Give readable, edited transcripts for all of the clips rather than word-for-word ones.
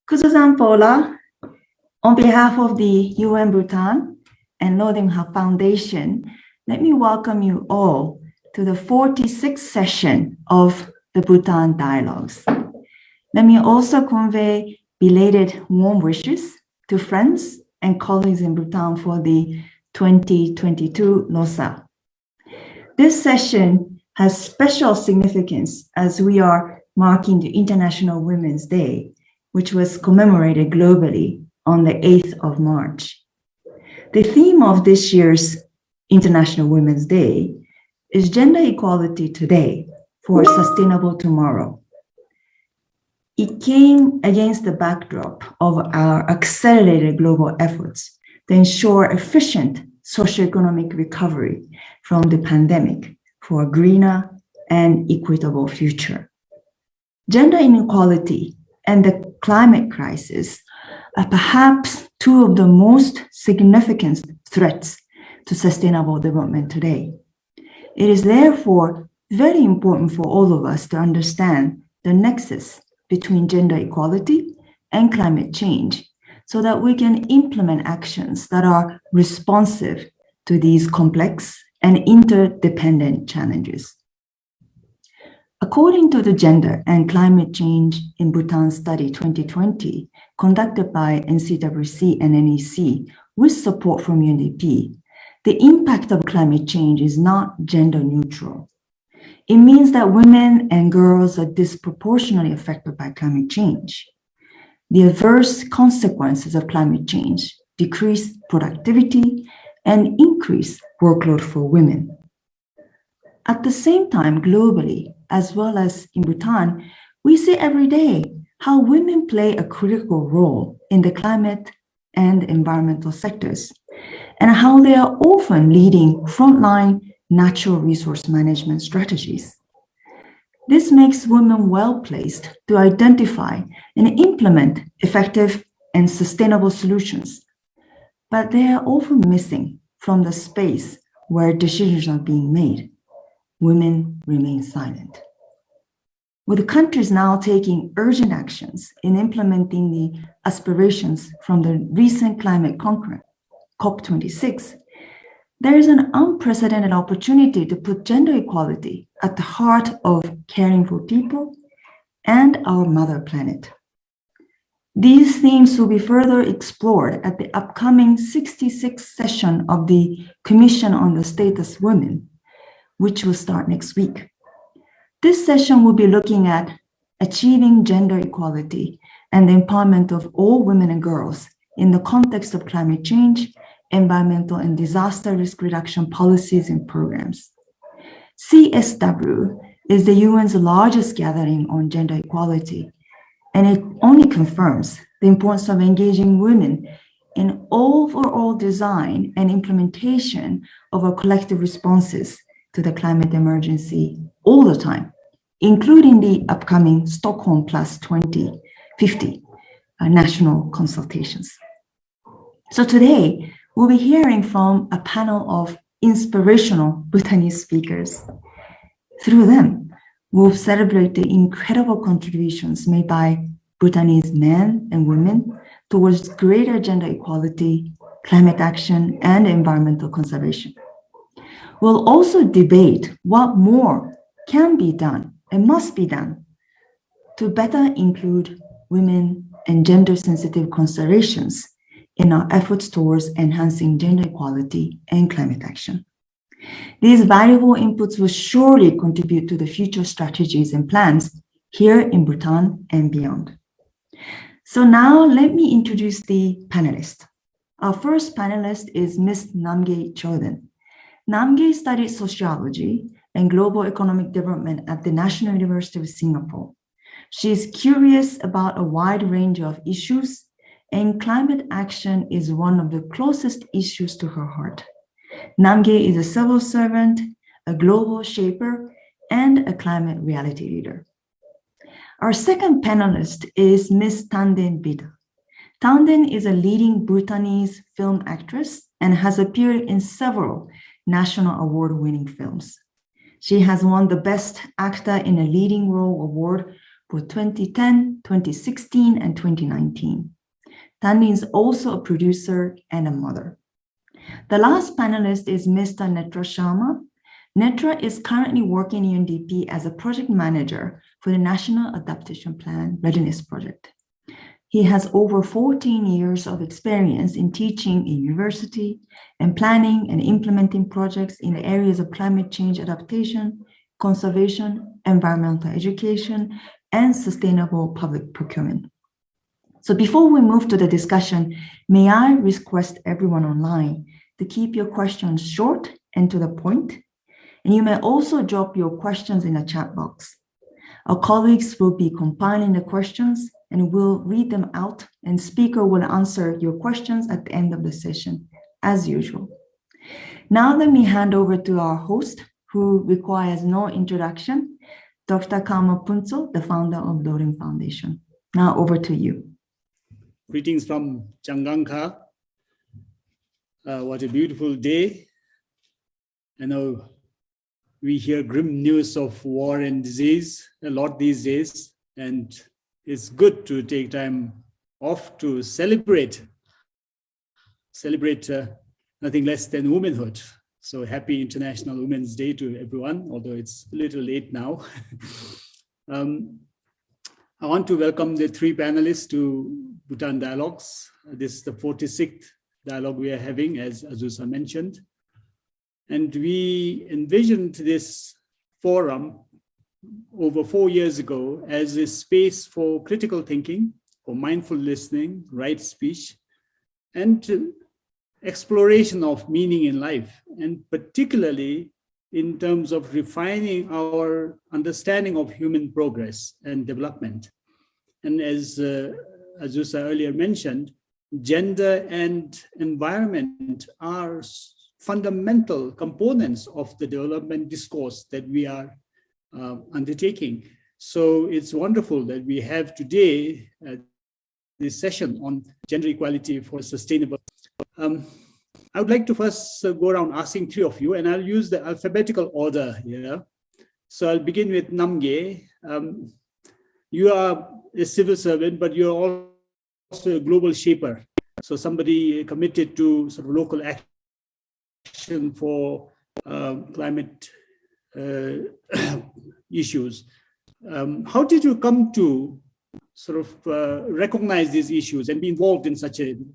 Kuzuzan Pola, on behalf of the UN Bhutan and Lopen Karma Foundation, let me welcome you all to the 46th session of the Bhutan Dialogues. Let me also convey belated warm wishes to friends and colleagues in Bhutan for the 2022 Losar. This session has special significance as we are marking the International Women's Day, which was commemorated globally on the 8th of March. The theme of this year's International Women's Day is Gender Equality Today for a Sustainable Tomorrow. It came against the backdrop of our accelerated global efforts to ensure efficient socioeconomic recovery from the pandemic for a greener and equitable future. Gender inequality and the climate crisis are perhaps two of the most significant threats to sustainable development today. It is therefore very important for all of us to understand the nexus between gender equality and climate change so that we can implement actions that are responsive to these complex and interdependent challenges. According to the Gender and Climate Change in Bhutan Study 2020, conducted by NCWC and NEC with support from UNDP, the impact of climate change is not gender neutral. It means that women and girls are disproportionately affected by climate change. The adverse consequences of climate change decrease productivity and increase workload for women. At the same time, globally, as well as in Bhutan, we see every day how women play a critical role in the climate and environmental sectors, and how they are often leading frontline natural resource management strategies. This makes women well-placed to identify and implement effective and sustainable solutions, but they are often missing from the space where decisions are being made. Women remain silent. With countries now taking urgent actions in implementing the aspirations from the recent climate conference, COP26, there is an unprecedented opportunity to put gender equality at the heart of caring for people and our mother planet. These themes will be further explored at the upcoming 66th session of the Commission on the Status of Women, which will start next week. This session will be looking at achieving gender equality and the empowerment of all women and girls in the context of climate change, environmental and disaster risk reduction policies and programs. CSW is the UN's largest gathering on gender equality, and it only confirms the importance of engaging women in overall design and implementation of our collective responses to the climate emergency all the time, including the upcoming Stockholm Plus 2050 national consultations. So today, we'll be hearing from a panel of inspirational Bhutanese speakers. Through them, we'll celebrate the incredible contributions made by Bhutanese men and women towards greater gender equality, climate action, and environmental conservation. We'll also debate what more can be done and must be done to better include women and gender-sensitive considerations in our efforts towards enhancing gender equality and climate action. These valuable inputs will surely contribute to the future strategies and plans here in Bhutan and beyond. So now let me introduce the panelists. Our first panelist is Ms. Namgay Choden. Namgay studied sociology and global economic development at the National University of Singapore. She is curious about a wide range of issues, and climate action is one of the closest issues to her heart. Namgay is a civil servant, a global shaper, and a climate reality leader. Our second panelist is Ms. Tanden Bida. Tanden is a leading Bhutanese film actress and has appeared in several national award-winning films. She has won the Best Actor in a Leading Role award for 2010, 2016, and 2019. Tanvi is also a producer and a mother. The last panelist is Mr. Netra Sharma. Netra is currently working in UNDP as a project manager for the National Adaptation Plan Readiness Project. He has over 14 years of experience in teaching in university and planning and implementing projects in the areas of climate change adaptation, conservation, environmental education, and sustainable public procurement. So before we move to the discussion, may I request everyone online to keep your questions short and to the point, and you may also drop your questions in the chat box. Our colleagues will be compiling the questions and we'll read them out, and speaker will answer your questions at the end of the session, as usual. Now let me hand over to our host, who requires no introduction, Dr. Karma Phuntsho, the founder of Lopen Foundation. Now over to you. Greetings from Changanka. What a beautiful day. I know we hear grim news of war and disease a lot these days, and it's good to take time off to celebrate nothing less than womanhood. So happy International Women's Day to everyone, although it's a little late now. I want to welcome the three panelists to Bhutan Dialogues. This is the 46th dialogue we are having, as Azusa mentioned. And we envisioned this forum over 4 years ago as a space for critical thinking, for mindful listening, right speech, and exploration of meaning in life, and particularly in terms of refining our understanding of human progress and development. And as Azusa earlier mentioned, gender and environment are fundamental components of the development discourse that we are undertaking. So it's wonderful that we have today this session on gender equality for sustainable. I would like to first go around asking three of you, and I'll use the alphabetical order here. So I'll begin with Namge. You are a civil servant, but you're also a global shaper. So somebody committed to sort of local action for climate issues. How did you come to sort of recognize these issues and be involved in such an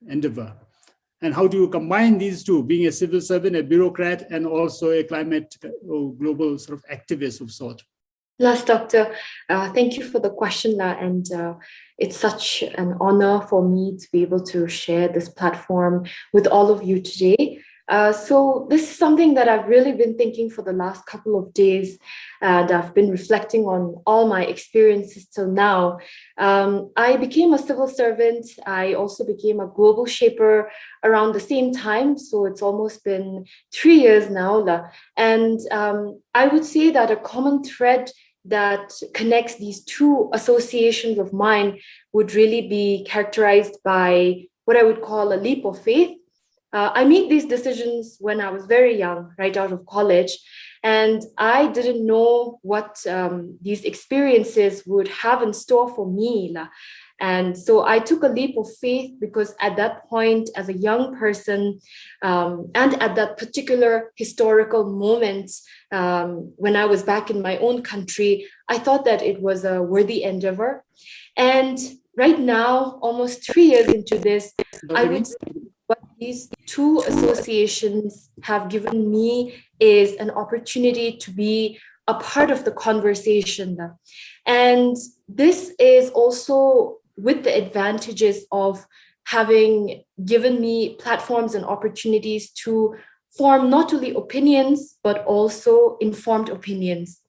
endeavor? And how do you combine these two, being a civil servant, a bureaucrat, and also a climate or global sort of activist of sort? Last Doctor, thank you for the question, and it's such an honor for me to be able to share this platform with all of you today. So this is something that I've really been thinking for the last couple of days, and I've been reflecting on all my experiences till now. I became a civil servant. I also became a global shaper around the same time. So it's almost been 3 years now. And I would say that a common thread that connects these two associations of mine would really be characterized by what I would call a leap of faith. I made these decisions when I was very young, right out of college, and I didn't know what these experiences would have in store for me. And so I took a leap of faith because at that point, as a young person, and at that particular historical moment, when I was back in my own country, I thought that it was a worthy endeavor. And right now, almost 3 years into this, I would say what these two associations have given me is an opportunity to be a part of the conversation. And this is also with the advantages of having given me platforms and opportunities to form not only opinions, but also informed opinions.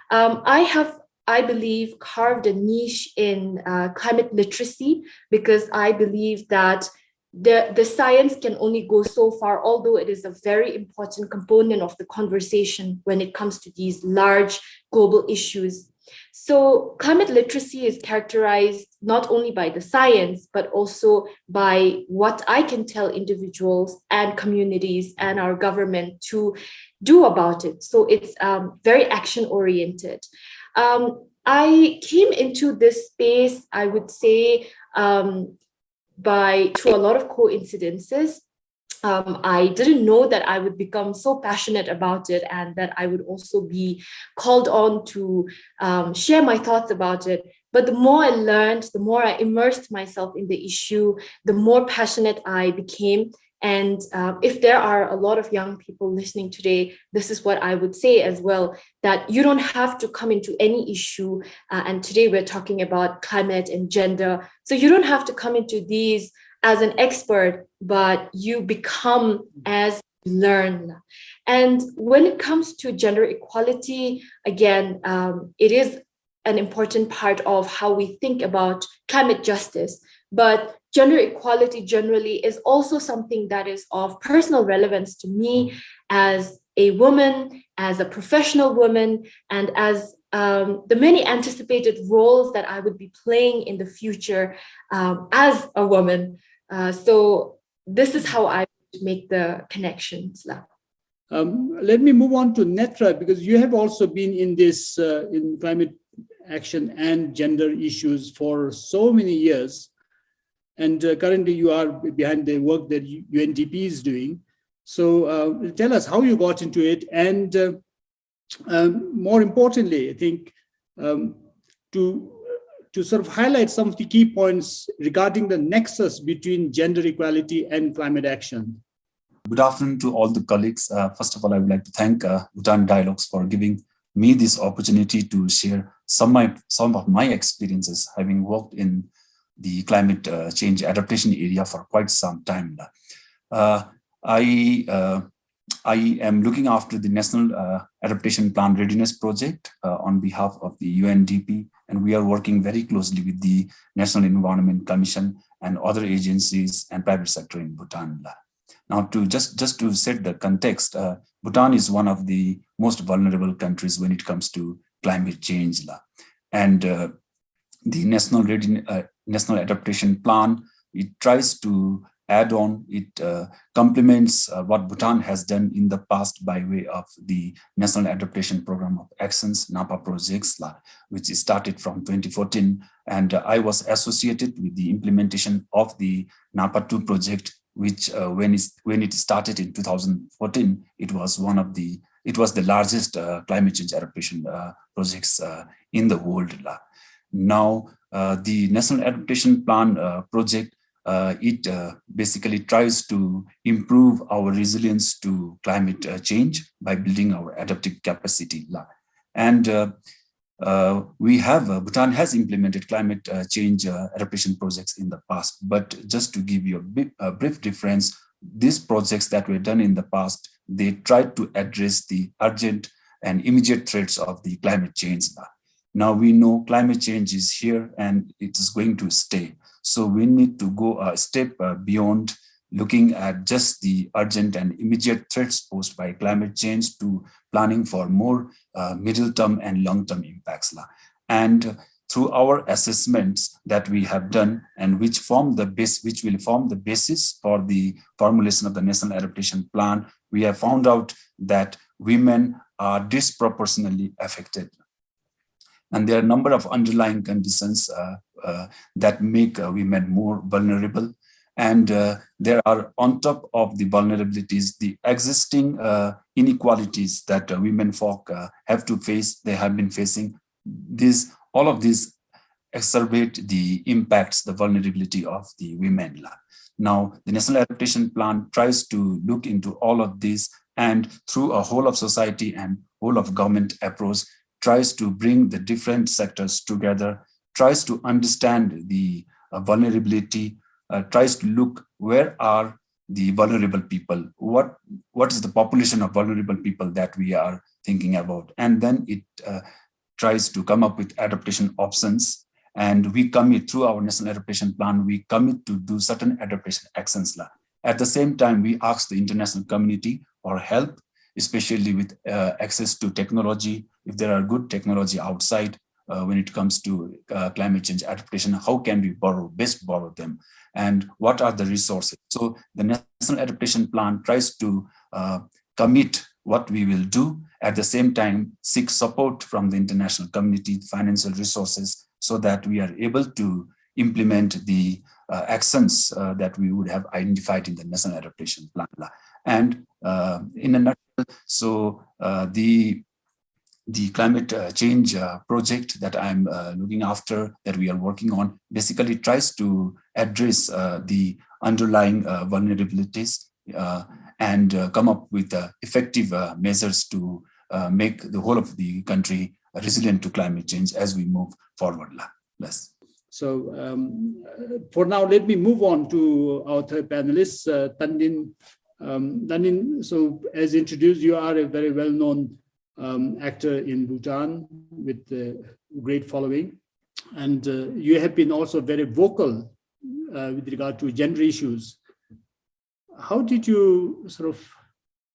I believe, carved a niche in climate literacy because I believe that the science can only go so far, although it is a very important component of the conversation when it comes to these large global issues. So climate literacy is characterized not only by the science, but also by what I can tell individuals and communities and our government to do about it. So it's very action-oriented. I came into this space, I would say, through a lot of coincidences. I didn't know that I would become so passionate about it and that I would also be called on to share my thoughts about it. But the more I learned, the more I immersed myself in the issue, the more passionate I became. And if there are a lot of young people listening today, this is what I would say as well, that you don't have to come into any issue. And today we're talking about climate and gender. So you don't have to come into these as an expert, but you become as you learn. And when it comes to gender equality, again, it is an important part of how we think about climate justice. But gender equality generally is also something that is of personal relevance to me as a woman, as a professional woman, and as the many anticipated roles that I would be playing in the future as a woman. So this is how I make the connections. Let me move on to Netra, because you have also been in this in climate action and gender issues for so many years. And currently you are behind the work that UNDP is doing. So tell us how you got into it. And more importantly, I think to sort of highlight some of the key points regarding the nexus between gender equality and climate action. Good afternoon to all the colleagues. First of all, I would like to thank Bhutan Dialogues for giving me this opportunity to share some of my experiences, having worked in the climate change adaptation area for quite some time. I am looking after the National Adaptation Plan Readiness Project on behalf of the UNDP, and we are working very closely with the National Environment Commission and other agencies and private sector in Bhutan. Now, just to set the context, Bhutan is one of the most vulnerable countries when it comes to climate change. And the National Adaptation Plan, it tries to add on, it complements what Bhutan has done in the past by way of the National Adaptation Program of Actions, NAPA projects, which started from 2014. And I was associated with the implementation of the NAPA 2 project, which when it started in 2014, it was the largest climate change adaptation projects in the world. Now, the National Adaptation Plan project, it basically tries to improve our resilience to climate change by building our adaptive capacity. And Bhutan has implemented climate change adaptation projects in the past, but just to give you a brief difference, these projects that were done in the past, they tried to address the urgent and immediate threats of the climate change. Now we know climate change is here and it is going to stay. So we need to go a step beyond looking at just the urgent and immediate threats posed by climate change to planning for more middle-term and long-term impacts. And through our assessments that we have done and which will form the basis for the formulation of the National Adaptation Plan, we have found out that women are disproportionately affected. And there are a number of underlying conditions that make women more vulnerable. And there are, on top of the vulnerabilities, the existing inequalities that women folk have to face, they have been facing. All of these exacerbate the impacts, the vulnerability of the women. Now, the National Adaptation Plan tries to look into all of this, and through a whole of society and whole of government approach, tries to bring the different sectors together, tries to understand the vulnerability, tries to look where are the vulnerable people, what is the population of vulnerable people that we are thinking about. And then it tries to come up with adaptation options. And we commit through our National Adaptation Plan, we commit to do certain adaptation actions. At the same time, we ask the international community for help, especially with access to technology. If there are good technology outside when it comes to climate change adaptation, how can we best borrow them? And what are the resources? So the National Adaptation Plan tries to commit what we will do. At the same time, seek support from the international community, financial resources, so that we are able to implement the actions that we would have identified in the National Adaptation Plan. And in a nutshell, so the climate change project that I'm looking after, that we are working on, basically tries to address the underlying vulnerabilities and come up with effective measures to make the whole of the country resilient to climate change as we move forward. So for now, let me move on to our third panelist, Tandin. Tandin, so as introduced, you are a very well-known actor in Bhutan with a great following. And you have been also very vocal with regard to gender issues. How did you sort of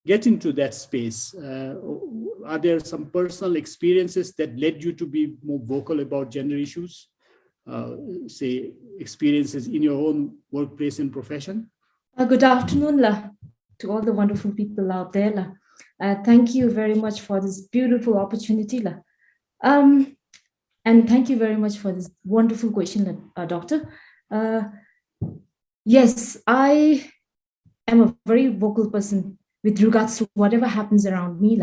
get into that space? Are there some personal experiences that led you to be more vocal about gender issues? Say, experiences in your own workplace and profession? Good afternoon to all the wonderful people out there. Thank you very much for this beautiful opportunity. And thank you very much for this wonderful question, Doctor. Yes, I am a very vocal person with regards to whatever happens around me.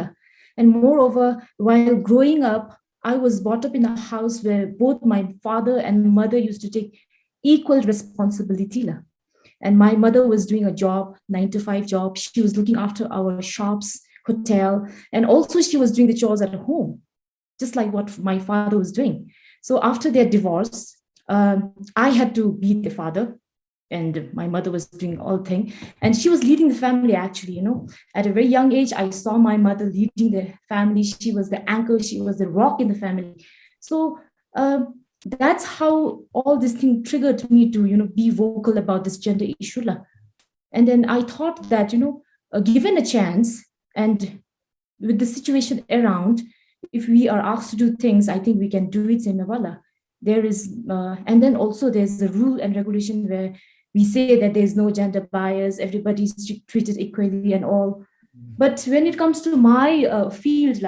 And moreover, while growing up, I was brought up in a house where both my father and mother used to take equal responsibility. And my mother was doing a job, 9-to-5 job. She was looking after our shops, hotel, and also she was doing the chores at home, just like what my father was doing. So after their divorce, I had to be the father, and my mother was doing all things, and she was leading the family. Actually, at a very young age, I saw my mother leading the family. She was the anchor, she was the rock in the family. So that's how all this thing triggered me to be vocal about this gender issue. And then I thought that given a chance, and with the situation around, if we are asked to do things, I think we can do it in Navala. There is and then also there's a rule and regulation where we say that there's no gender bias, everybody's treated equally and all. But when it comes to my field,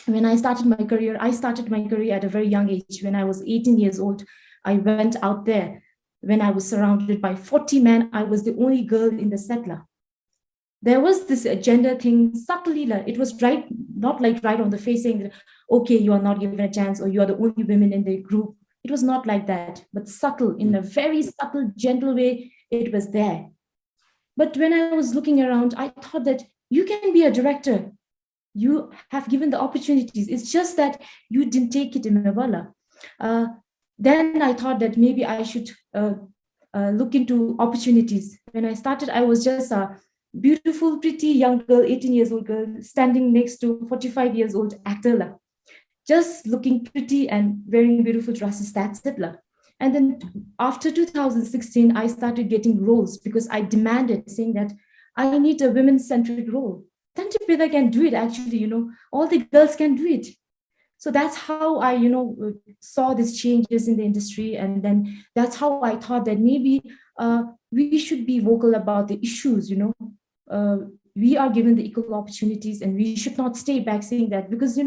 when I started my career at a very young age. When I was 18 years old, I went out there. When I was surrounded by 40 men, I was the only girl in the settler. There was this gender thing subtly. It was right, not like right on the face saying that, okay, you are not given a chance, or you are the only women in the group. It was not like that, but subtle, in a very subtle, gentle way, it was there. But when I was looking around, I thought that you can be a director. You have given the opportunities. It's just that you didn't take it in Navala. Then I thought that maybe I should look into opportunities. When I started, I was just a beautiful, pretty young girl, 18 years old girl, standing next to 45 years old actor. Just looking pretty and wearing beautiful dresses, that's it. And then after 2016, I started getting roles because I demanded, saying that I need a women-centric role. Tantipeda can do it, actually, all the girls can do it. So that's how I, saw these changes in the industry. And then that's how I thought that maybe we should be vocal about the issues, we are given the equal opportunities and we should not stay back saying that, because,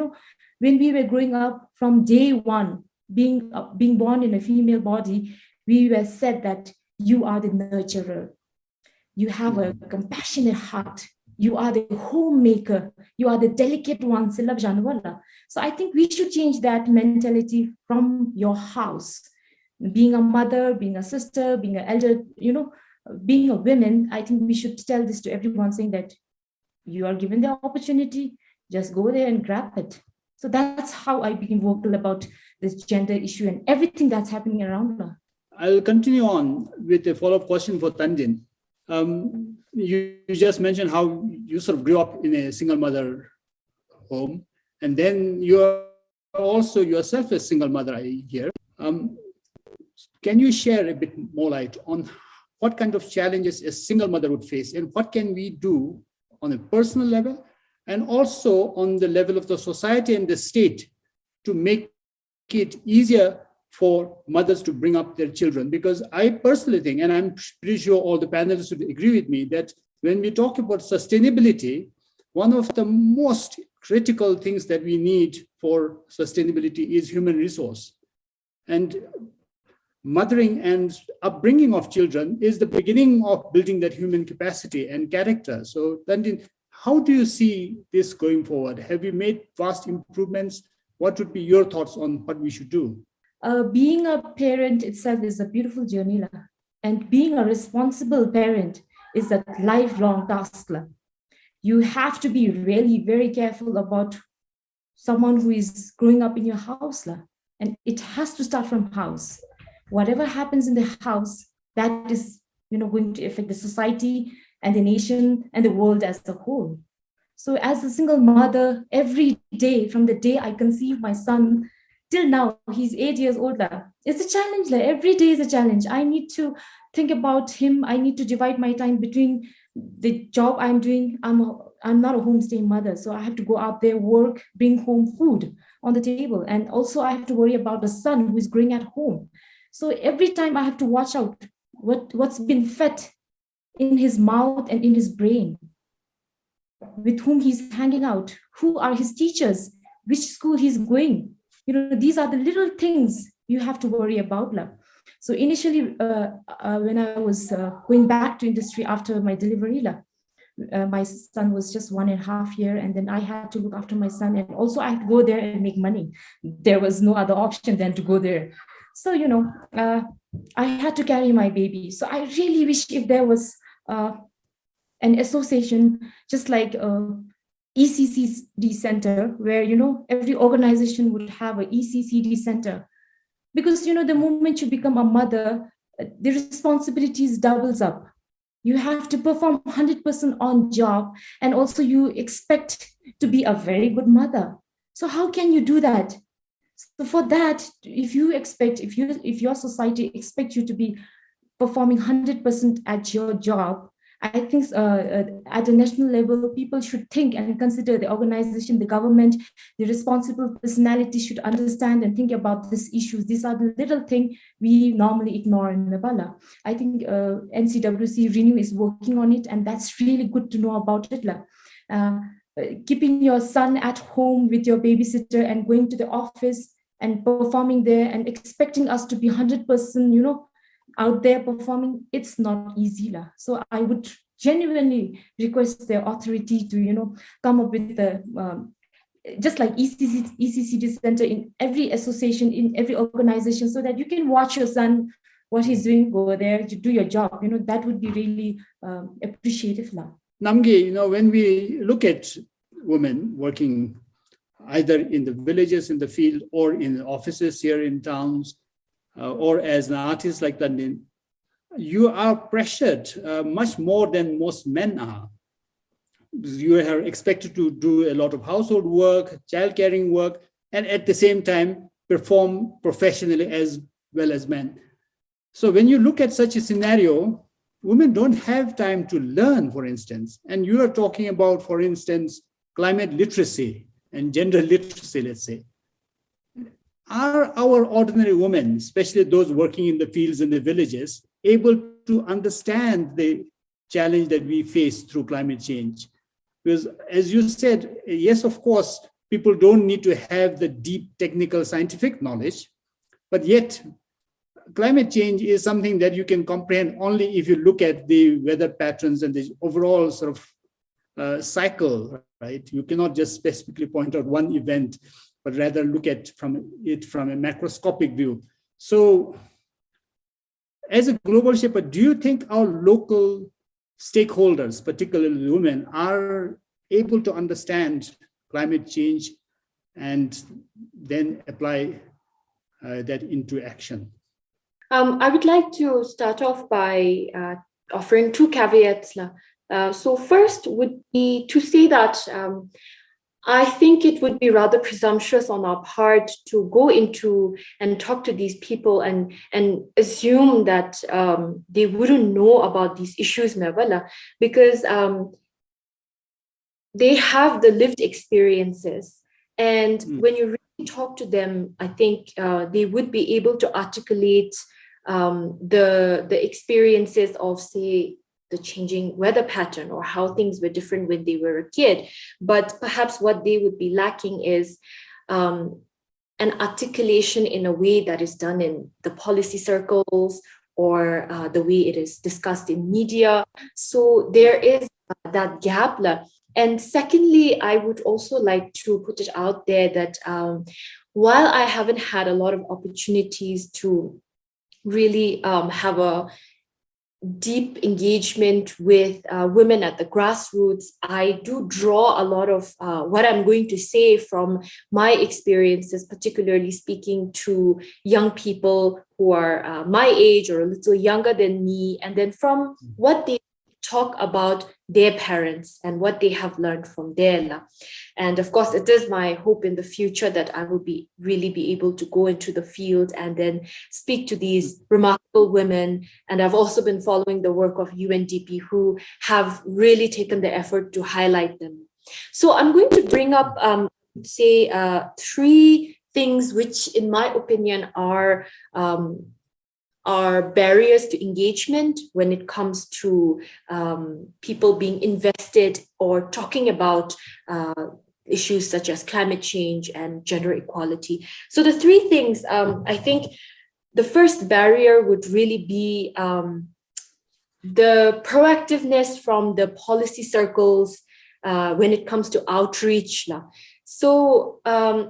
when we were growing up from day one, being born in a female body, we were said that you are the nurturer. You have a compassionate heart. You are the homemaker. You are the delicate one. So I think we should change that mentality from your house. Being a mother, being a sister, being an elder, being a woman, I think we should tell this to everyone, saying that you are given the opportunity, just go there and grab it. So that's how I became vocal about this gender issue and everything that's happening around her. I'll continue on with a follow-up question for Tandin. You just mentioned how you sort of grew up in a single mother home, and then you are also yourself a single mother, I hear. Can you share a bit more light on what kind of challenges a single mother would face, and what can we do on a personal level and also on the level of the society and the state to make it easier for mothers to bring up their children? Because I personally think, and I'm pretty sure all the panelists would agree with me, that when we talk about sustainability, one of the most critical things that we need for sustainability is human resource. And mothering and upbringing of children is the beginning of building that human capacity and character. So, Dandin, how do you see this going forward? Have you made vast improvements? What would be your thoughts on what we should do? Being a parent itself is a beautiful journey, and being a responsible parent is a lifelong task. You have to be really very careful about someone who is growing up in your house, and it has to start from house. Whatever happens in the house, that is, going to affect the society and the nation and the world as a whole. So as a single mother, every day, from the day I conceived my son till now, he's 8 years old, it's a challenge. Every day is a challenge. I need to think about him. I need to divide my time between the job I'm doing. I'm not a homestay mother, so I have to go out there, work, bring home food on the table. And also I have to worry about the son who is growing at home. So every time I have to watch out what's been fed in his mouth and in his brain, with whom he's hanging out, who are his teachers, which school he's going. These are the little things you have to worry about. So initially, when I was going back to industry after my delivery, my son was just 1.5 years, and then I had to look after my son, and also I had to go there and make money. There was no other option than to go there. So, I had to carry my baby. So I really wish if there was an association, just like ECCD center, where, every organization would have an ECCD center. Because, the moment you become a mother, the responsibilities doubles up. You have to perform 100% on job, and also you expect to be a very good mother. So how can you do that? So for that, if your society expects you to be performing 100% at your job, I think at the national level, people should think and consider the organization, the government, the responsible personality should understand and think about these issues. These are the little things we normally ignore in Nepal. I think NCWC Renew is working on it, and that's really good to know about it. Keeping your son at home with your babysitter and going to the office and performing there and expecting us to be 100%, out there performing, it's not easy. So I would genuinely request the authority to, come up with the, just like ECCD center in every association, in every organization, so that you can watch your son, what he's doing, go there to do your job. That would be really appreciative. Namgi, when we look at women working either in the villages, in the field, or in offices here in towns, or as an artist like Dandin, you are pressured much more than most men are. You are expected to do a lot of household work, child caring work, and at the same time perform professionally as well as men. So when you look at such a scenario, women don't have time to learn, for instance. And you are talking about, for instance, climate literacy and gender literacy, let's say. Are our ordinary women, especially those working in the fields and the villages, able to understand the challenge that we face through climate change? Because as you said, yes, of course, people don't need to have the deep technical scientific knowledge, but yet climate change is something that you can comprehend only if you look at the weather patterns and the overall sort of cycle, right? You cannot just specifically point out one event, but rather look at it from a macroscopic view. So as a global shaper, do you think our local stakeholders, particularly women, are able to understand climate change and then apply that into action? I would like to start off by offering two caveats. So first would be to say that I think it would be rather presumptuous on our part to go into and talk to these people and assume that they wouldn't know about these issues, because they have the lived experiences. And when you really talk to them, I think they would be able to articulate the experiences of, say, the changing weather pattern or how things were different when they were a kid. But perhaps what they would be lacking is an articulation in a way that is done in the policy circles or the way it is discussed in media. So there is that gap. And secondly, I would also like to put it out there that while I haven't had a lot of opportunities to really have a deep engagement with women at the grassroots, I do draw a lot of what I'm going to say from my experiences, particularly speaking to young people who are my age or a little younger than me, and then from what they talk about their parents and what they have learned from there. And of course, it is my hope in the future that I will really be able to go into the field and then speak to these remarkable women. And I've also been following the work of UNDP, who have really taken the effort to highlight them. So I'm going to bring up, say, 3 things which, in my opinion, are barriers to engagement when it comes to people being invested or talking about issues such as climate change and gender equality. So the 3 things, I think the first barrier would really be the proactiveness from the policy circles when it comes to outreach. So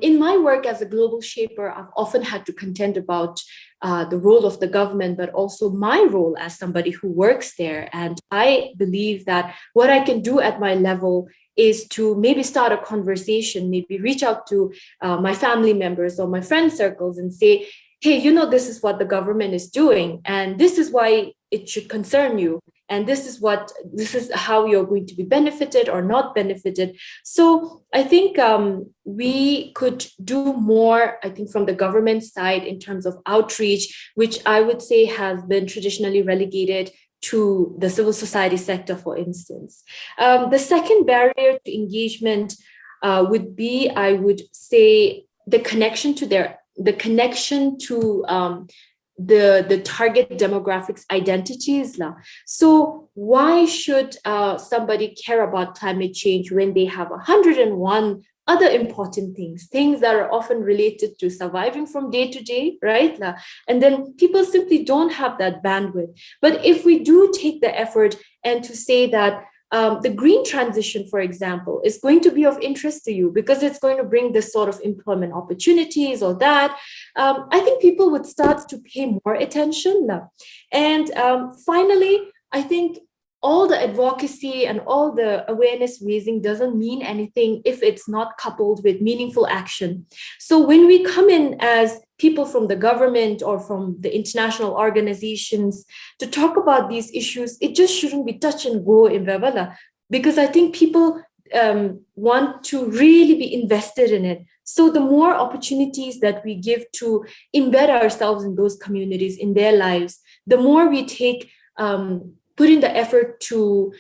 in my work as a global shaper, I've often had to contend about the role of the government, but also my role as somebody who works there. And I believe that what I can do at my level is to maybe start a conversation, maybe reach out to my family members or my friend circles and say, hey, this is what the government is doing, and this is why it should concern you. And this is how you're going to be benefited or not benefited. So I think we could do more, I think, from the government side in terms of outreach, which I would say has been traditionally relegated to the civil society sector, for instance. The second barrier to engagement would be, I would say, the connection to the target demographics identities. So why should somebody care about climate change when they have 101 other important things that are often related to surviving from day to day, right? And then people simply don't have that bandwidth. But if we do take the effort and to say that the green transition, for example, is going to be of interest to you because it's going to bring this sort of employment opportunities or that, I think people would start to pay more attention. And finally, I think all the advocacy and all the awareness raising doesn't mean anything if it's not coupled with meaningful action. So when we come in as people from the government or from the international organizations to talk about these issues, it just shouldn't be touch and go in Vavala, because I think people want to really be invested in it. So the more opportunities that we give to embed ourselves in those communities, in their lives, the more we put in the effort to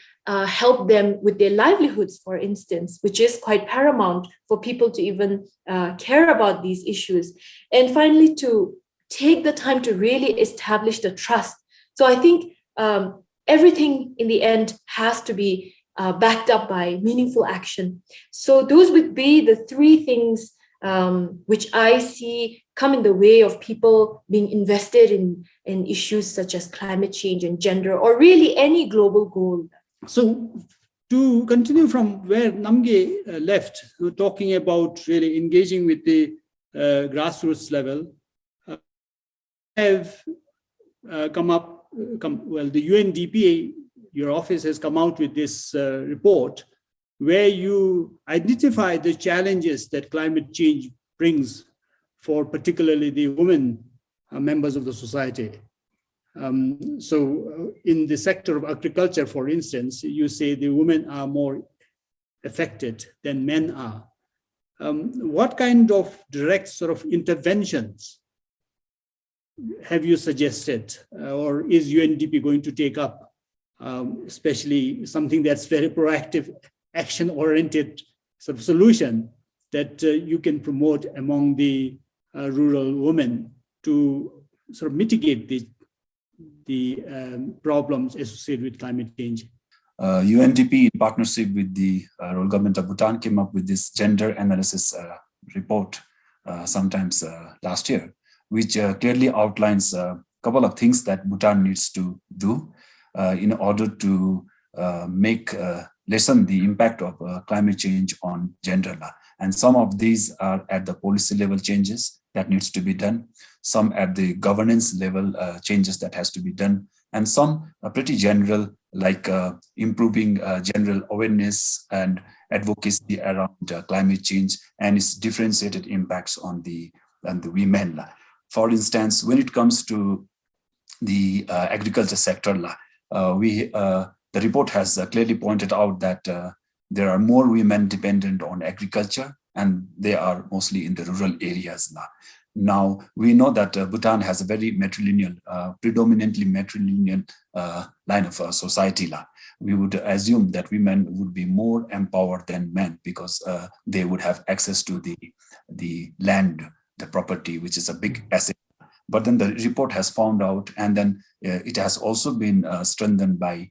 help them with their livelihoods, for instance, which is quite paramount for people to even care about these issues. And finally, to take the time to really establish the trust. So I think everything in the end has to be backed up by meaningful action. So those would be the 3 things which I see come in the way of people being invested in issues such as climate change and gender, or really any global goal. So to continue from where Namge left, talking about really engaging with the grassroots level, have the UNDP, your office has come out with this report where you identify the challenges that climate change brings for particularly the women members of the society. So in the sector of agriculture, for instance, you say the women are more affected than men are. What kind of direct sort of interventions have you suggested, or is UNDP going to take up, especially something that's very proactive, action-oriented sort of solution that you can promote among the rural women to sort of mitigate the problems associated with climate change? UNDP, in partnership with the rural government of Bhutan, came up with this gender analysis report sometimes last year, which clearly outlines a couple of things that Bhutan needs to do in order to lessen the impact of climate change on gender. And some of these are at the policy level changes that needs to be done, some at the governance level changes that has to be done, and some are pretty general, like improving general awareness and advocacy around climate change and its differentiated impacts on the women. For instance, when it comes to the agriculture sector, the report has clearly pointed out that there are more women dependent on agriculture, and they are mostly in the rural areas. Now, we know that Bhutan has a very matrilineal, predominantly matrilineal line of society. We would assume that women would be more empowered than men because they would have access to the land, the property, which is a big asset. But then the report has found out, and then it has also been strengthened by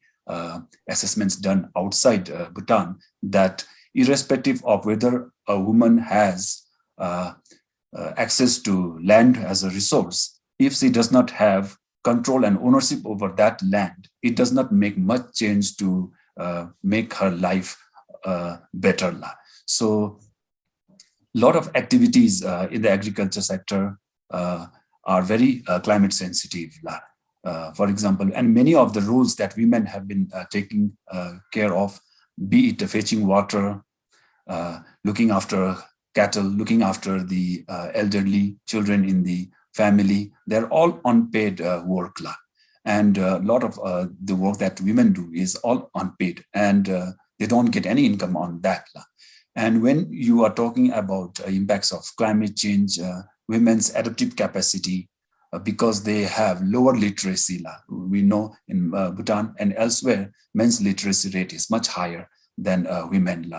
assessments done outside Bhutan, that irrespective of whether a woman has access to land as a resource, if she does not have control and ownership over that land, it does not make much change to make her life better. So a lot of activities in the agriculture sector are very climate sensitive. For example, and many of the roles that women have been taking care of, be it fetching water, looking after cattle, looking after the elderly, children in the family, they're all unpaid work. And a lot of the work that women do is all unpaid, and they don't get any income on that. And when you are talking about impacts of climate change, women's adaptive capacity, because they have lower literacy. We know in Bhutan and elsewhere, men's literacy rate is much higher than women.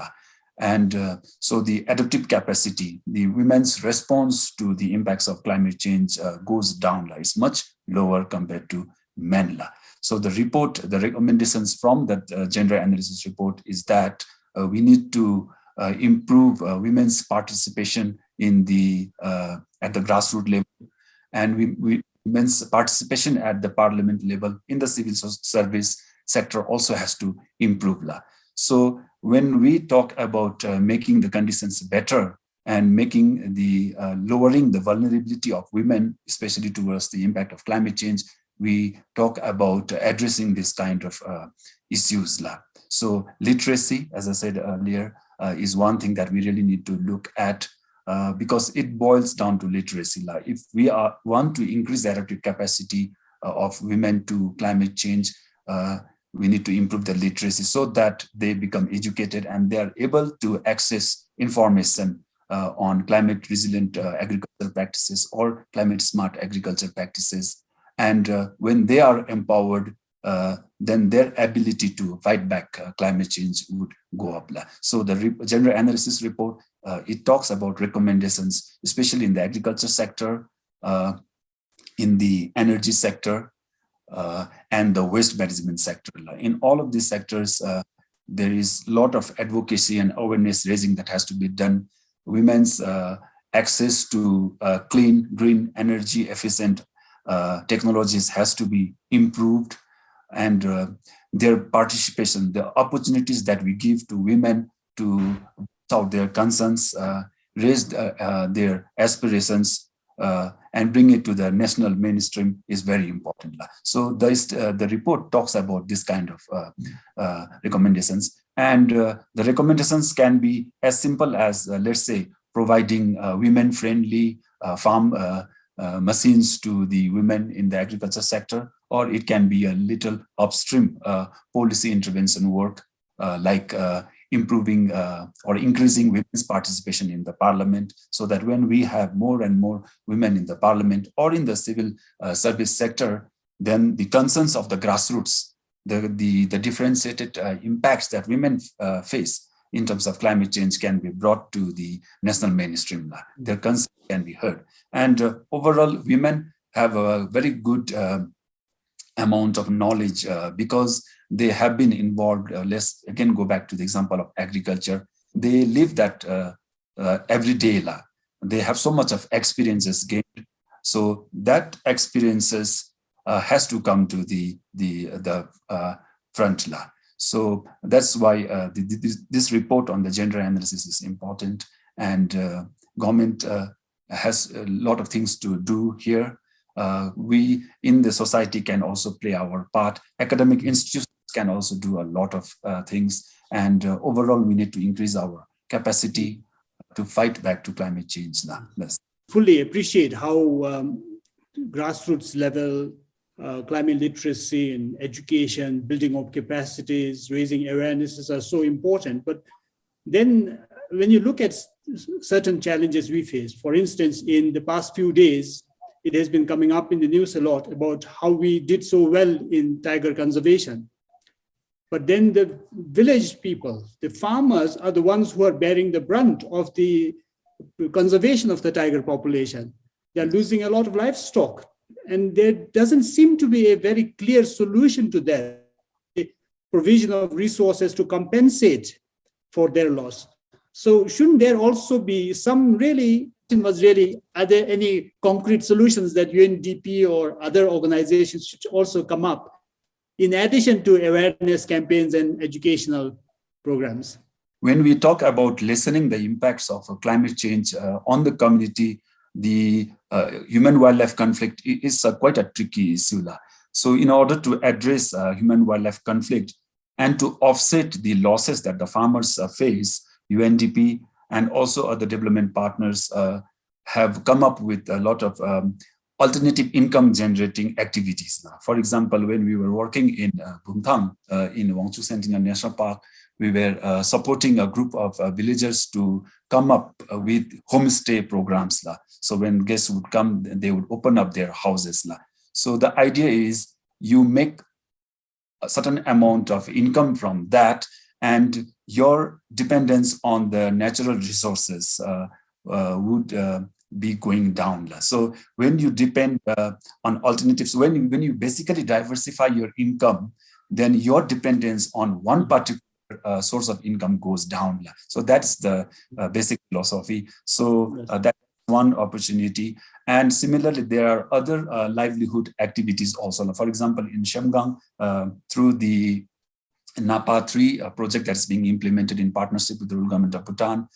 And so the adaptive capacity, the women's response to the impacts of climate change goes down. It's much lower compared to men. So the report, the recommendations from that gender analysis report is that we need to improve women's participation in the at the grassroots level, and women's participation at the parliament level in the civil service sector also has to improve. So when we talk about making the conditions better and making the lowering the vulnerability of women, especially towards the impact of climate change, we talk about addressing this kind of issues. So literacy, as I said earlier, is one thing that we really need to look at, because it boils down to literacy. If we want to increase the adaptive capacity of women to climate change, we need to improve the literacy so that they become educated and they are able to access information on climate resilient agricultural practices or climate smart agriculture practices. And when they are empowered, then their ability to fight back climate change would go up. So the gender analysis report, it talks about recommendations, especially in the agriculture sector, in the energy sector, and the waste management sector. In all of these sectors, there is a lot of advocacy and awareness raising that has to be done. Women's access to clean, green, energy efficient technologies has to be improved, and their participation, the opportunities that we give to women to voice out their concerns, raise their aspirations, and bring it to the national mainstream is very important. So the report talks about this kind of recommendations, and the recommendations can be as simple as, let's say, providing women-friendly farm machines to the women in the agriculture sector, or it can be a little upstream policy intervention work, like improving or increasing women's participation in the parliament, so that when we have more and more women in the parliament or in the civil service sector, then the concerns of the grassroots, the differentiated impacts that women face in terms of climate change can be brought to the national mainstream. Their concerns can be heard. And overall, women have a very good amount of knowledge because they have been involved. Let's again go back to the example of agriculture. They live that every day. They have so much of experiences gained. So that experiences has to come to the front. So that's why this report on the gender analysis is important, and government has a lot of things to do here. We in the society can also play our part. Academic institutions can also do a lot of things, and overall we need to increase our capacity to fight back to climate change. Fully appreciate how grassroots level climate literacy and education, building up capacities, raising awarenesses are so important. But then when you look at certain challenges we face, for instance, in the past few days, it has been coming up in the news a lot about how we did so well in tiger conservation. But then the village people, the farmers, are the ones who are bearing the brunt of the conservation of the tiger population. They are losing a lot of livestock, and there doesn't seem to be a very clear solution to that. The provision of resources to compensate for their loss. So shouldn't there also be some are there any concrete solutions that UNDP or other organizations should also come up in addition to awareness campaigns and educational programs? When we talk about lessening the impacts of climate change on the community, the human-wildlife conflict is quite a tricky issue. So in order to address human-wildlife conflict and to offset the losses that the farmers face, UNDP and also other development partners have come up with a lot of alternative income generating activities. For example, when we were working in Bhutan, in Wangchu Sentinel National Park, we were supporting a group of villagers to come up with homestay programs. So when guests would come, they would open up their houses. So the idea is you make a certain amount of income from that, and your dependence on the natural resources would be going down. So when you depend on alternatives, when you basically diversify your income, then your dependence on one particular source of income goes down. So that's the basic philosophy. So that's one opportunity. And similarly, there are other livelihood activities also. For example, in Shamgang, through the Napa 3 project that's being implemented in partnership with the rural government of Bhutan,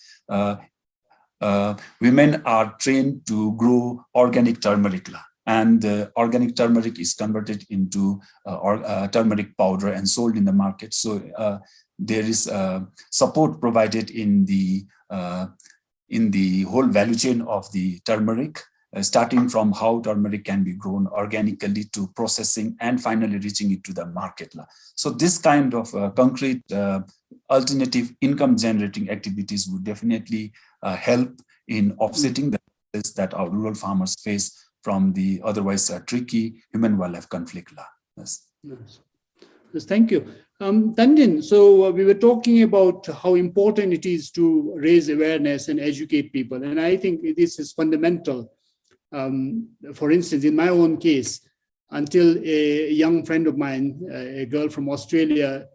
women are trained to grow organic turmeric. And organic turmeric is converted into turmeric powder and sold in the market. So there is support provided in the whole value chain of the turmeric, starting from how turmeric can be grown organically to processing and finally reaching it to the market. So this kind of concrete alternative income generating activities would definitely help in offsetting the losses that our rural farmers face from the otherwise tricky human-wildlife conflict. Yes. Yes, thank you. Tandin, so we were talking about how important it is to raise awareness and educate people. And I think this is fundamental. For instance, in my own case, until a young friend of mine, a girl from Australia,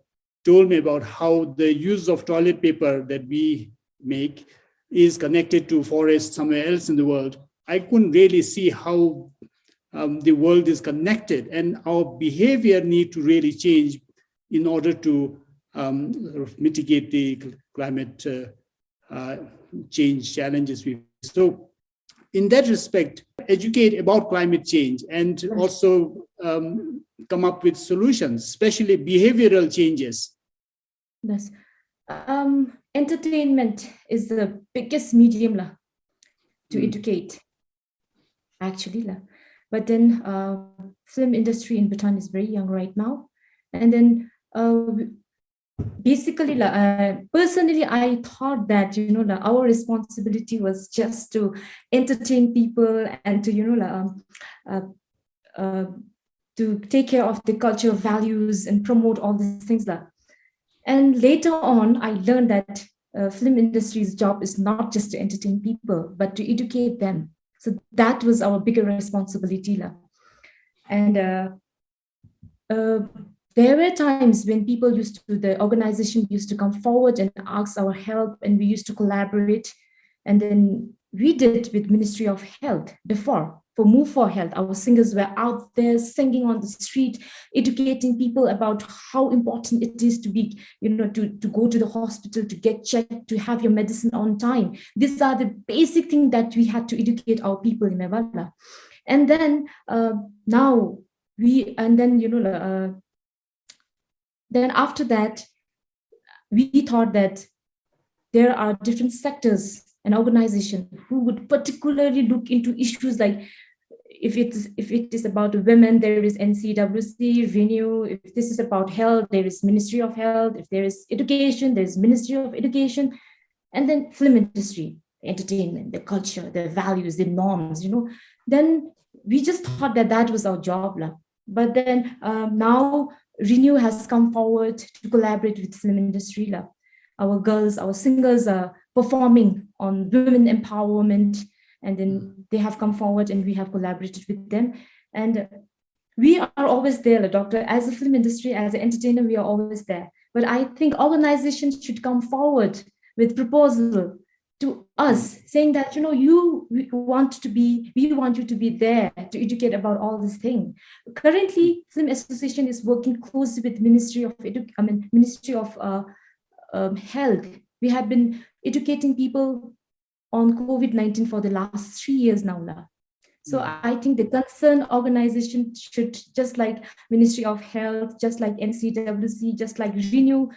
told me about how the use of toilet paper that we make is connected to forests somewhere else in the world, I couldn't really see how the world is connected, and our behavior need to really change in order to sort of mitigate the climate change challenges we face. So in that respect, educate about climate change and also come up with solutions, especially behavioral changes. Yes. Entertainment is the biggest medium to educate, actually. But then film industry in Bhutan is very young right now. And then basically, personally, I thought that, our responsibility was just to entertain people and to, to take care of the cultural values and promote all these things. And later on, I learned that film industry's job is not just to entertain people, but to educate them. So that was our bigger responsibility. And there were times when the organization used to come forward and ask our help, and we used to collaborate. And then we did with Ministry of Health before. For Move for Health, our singers were out there singing on the street, educating people about how important it is to be, to go to the hospital, to get checked, to have your medicine on time. These are the basic things that we had to educate our people in Mevala. And then then after that, we thought that there are different sectors and organizations who would particularly look into issues like, if it is about women, there is NCWC, Renew. If this is about health, there is Ministry of Health. If there is education, there is Ministry of Education. And then film industry, entertainment, the culture, the values, the norms, Then we just thought that was our job. But then now Renew has come forward to collaborate with film industry. Our girls, our singers are performing on women empowerment, and then they have come forward and we have collaborated with them. And we are always there, doctor. As a film industry, as an entertainer, we are always there. But I think organizations should come forward with proposal to us, saying that, we want you to be there to educate about all this thing. Currently, Film Association is working closely with Ministry of Health. We have been educating people on COVID-19 for the last 3 years now. So I think the concerned organization should, just like Ministry of Health, just like NCWC, just like Renew,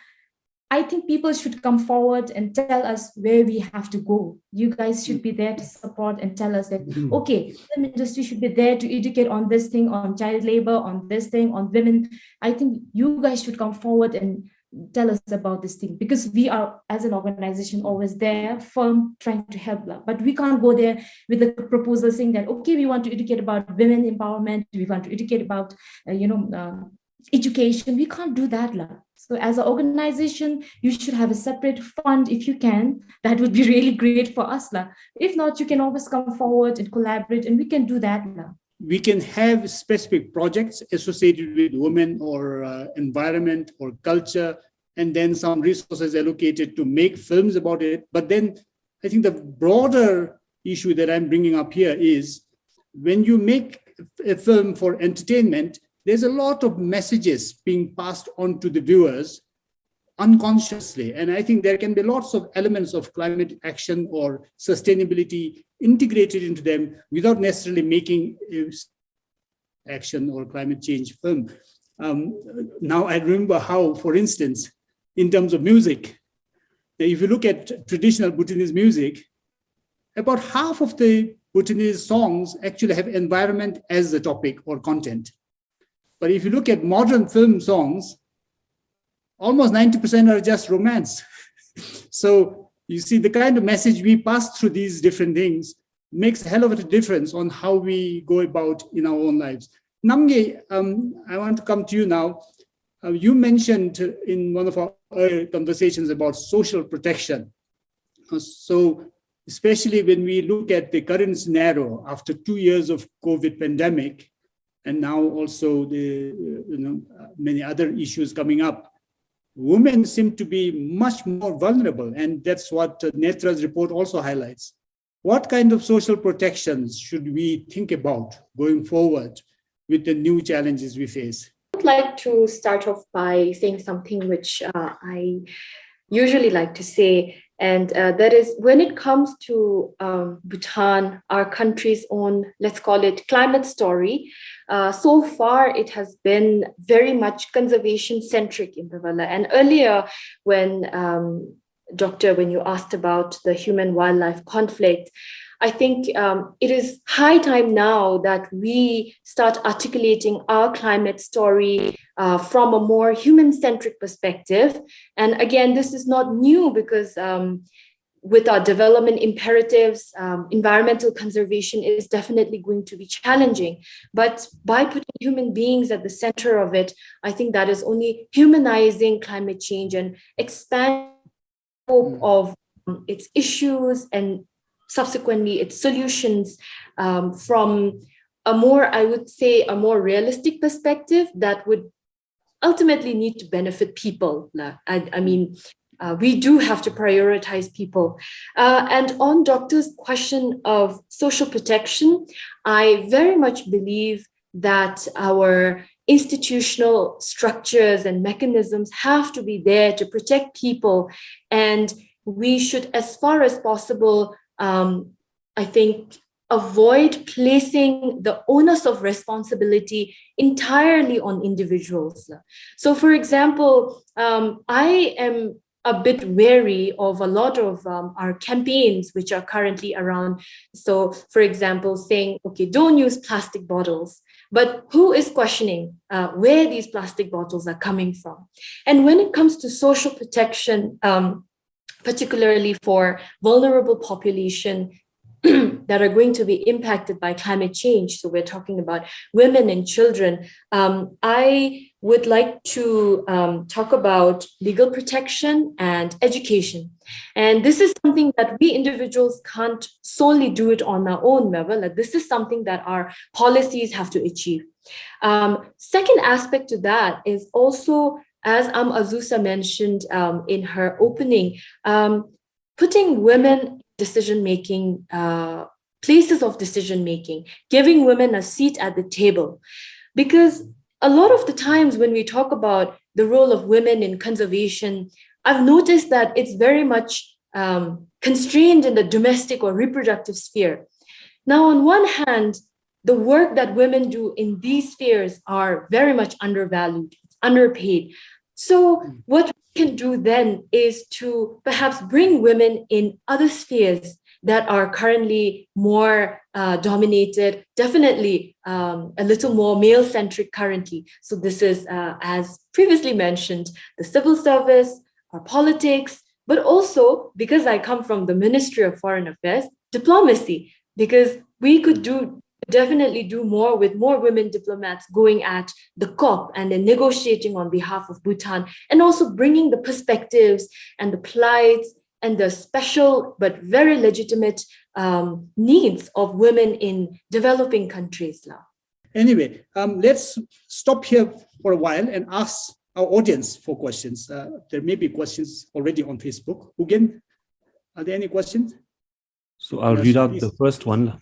I think people should come forward and tell us where we have to go. You guys should be there to support and tell us that, okay, the industry should be there to educate on this thing, on child labor, on this thing, on women. I think you guys should come forward and tell us about this thing, because we are, as an organization, always there, firm, trying to help. But we can't go there with a proposal saying that, okay, we want to educate about women empowerment, we want to educate about, education. We can't do that. So as an organization, you should have a separate fund if you can. That would be really great for us. If not, you can always come forward and collaborate, and we can do that. We can have specific projects associated with women or environment or culture, and then some resources allocated to make films about it. But then I think the broader issue that I'm bringing up here is, when you make a film for entertainment, there's a lot of messages being passed on to the viewers unconsciously. And I think there can be lots of elements of climate action or sustainability integrated into them without necessarily making action or climate change film. Now I remember how, for instance, in terms of music, if you look at traditional Bhutanese music, about half of the Bhutanese songs actually have environment as the topic or content. But if you look at modern film songs, almost 90% are just romance. So you see, the kind of message we pass through these different things makes a hell of a difference on how we go about in our own lives. Namge, I want to come to you now. You mentioned in one of our earlier conversations about social protection. So especially when we look at the current scenario after 2 years of COVID pandemic, and now also the many other issues coming up, women seem to be much more vulnerable, and that's what Netra's report also highlights. What kind of social protections should we think about going forward with the new challenges we face? I would like to start off by saying something which I usually like to say, and that is, when it comes to Bhutan, our country's own, let's call it, climate story, so far it has been very much conservation-centric in Bhutan. And earlier, when when you asked about the human-wildlife conflict, I think it is high time now that we start articulating our climate story from a more human-centric perspective. And again, this is not new, because with our development imperatives, environmental conservation is definitely going to be challenging. But by putting human beings at the center of it, I think that is only humanizing climate change and expanding the scope of its issues and subsequently its solutions from a more, I would say, a more realistic perspective that would ultimately need to benefit people. I mean, we do have to prioritize people. And on Doctor's question of social protection, I very much believe that our institutional structures and mechanisms have to be there to protect people. And we should, as far as possible, I think, avoid placing the onus of responsibility entirely on individuals. So, for example, I am a bit wary of a lot of our campaigns which are currently around. So, for example, saying, okay, don't use plastic bottles. But who is questioning where these plastic bottles are coming from? And when it comes to social protection, particularly for vulnerable population that are going to be impacted by climate change, so we're talking about women and children, I would like to talk about legal protection and education. And this is something that we individuals can't solely do it on our own level. Like, this is something that our policies have to achieve. Second aspect to that is also, as Azusa mentioned in her opening, putting women decision-making, places of decision-making, giving women a seat at the table. Because a lot of the times when we talk about the role of women in conservation, I've noticed that it's very much constrained in the domestic or reproductive sphere. Now, on one hand, the work that women do in these spheres are very much undervalued, underpaid. So what we can do then is to perhaps bring women in other spheres that are currently more dominated, definitely a little more male-centric currently. So this is, as previously mentioned, the civil service, our politics, but also, because I come from the Ministry of Foreign Affairs, diplomacy, because we could definitely do more with more women diplomats going at the COP and then negotiating on behalf of Bhutan, and also bringing the perspectives and the plights and the special but very legitimate needs of women in developing countries. Anyway, let's stop here for a while and ask our audience for questions. There may be questions already on Facebook. Ugen, are there any questions? So I'll read out the first one.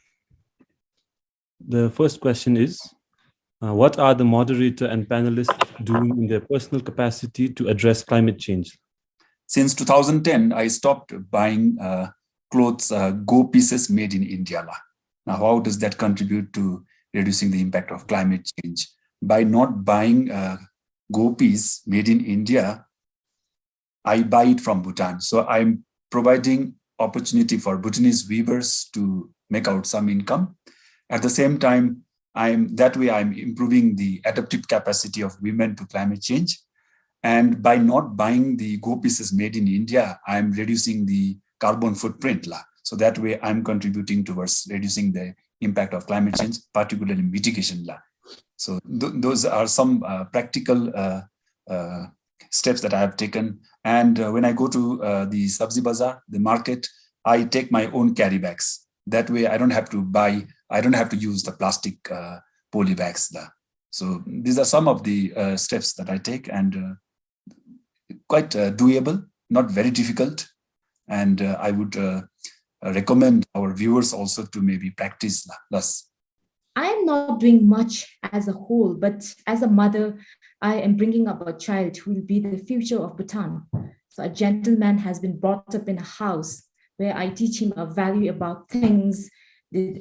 The first question is, what are the moderator and panelists doing in their personal capacity to address climate change? Since 2010, I stopped buying clothes, go pieces made in India. Now, how does that contribute to reducing the impact of climate change? By not buying go piece made in India, I buy it from Bhutan. So I'm providing opportunity for Bhutanese weavers to make out some income. At the same time, I'm improving the adaptive capacity of women to climate change. And by not buying the go pieces made in India, I'm reducing the carbon footprint. So that way I'm contributing towards reducing the impact of climate change, particularly mitigation. So those are some practical steps that I have taken. And when I go to the Sabzi Bazaar, the market, I take my own carry bags. That way I don't have to use the plastic poly bags. So these are some of the steps that I take, and quite doable, not very difficult. And I would recommend our viewers also to maybe practice less. I am not doing much as a whole, but as a mother, I am bringing up a child who will be the future of Bhutan. So a gentleman has been brought up in a house where I teach him a value about things,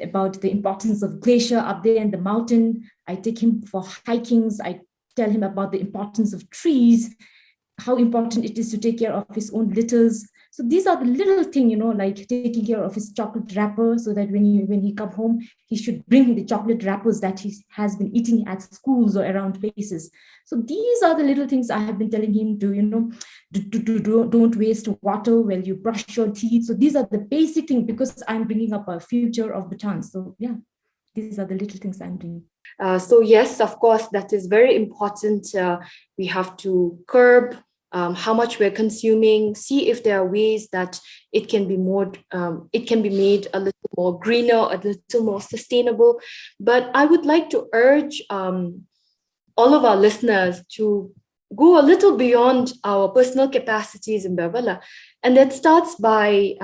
about the importance of glacier up there in the mountain. I take him for hikings. I tell him about the importance of trees, how important it is to take care of his own litters. So these are the little things, like taking care of his chocolate wrapper, so that when he come home, he should bring the chocolate wrappers that he has been eating at schools or around places. So these are the little things I have been telling him to, don't waste water while you brush your teeth. So these are the basic things, because I'm bringing up a future of Bhutan. So yeah, these are the little things I'm doing. So yes, of course, that is very important. We have to curb how much we're consuming, see if there are ways that it can be made a little more greener, a little more sustainable. But I would like to urge all of our listeners to go a little beyond our personal capacities in Berbala. And that starts by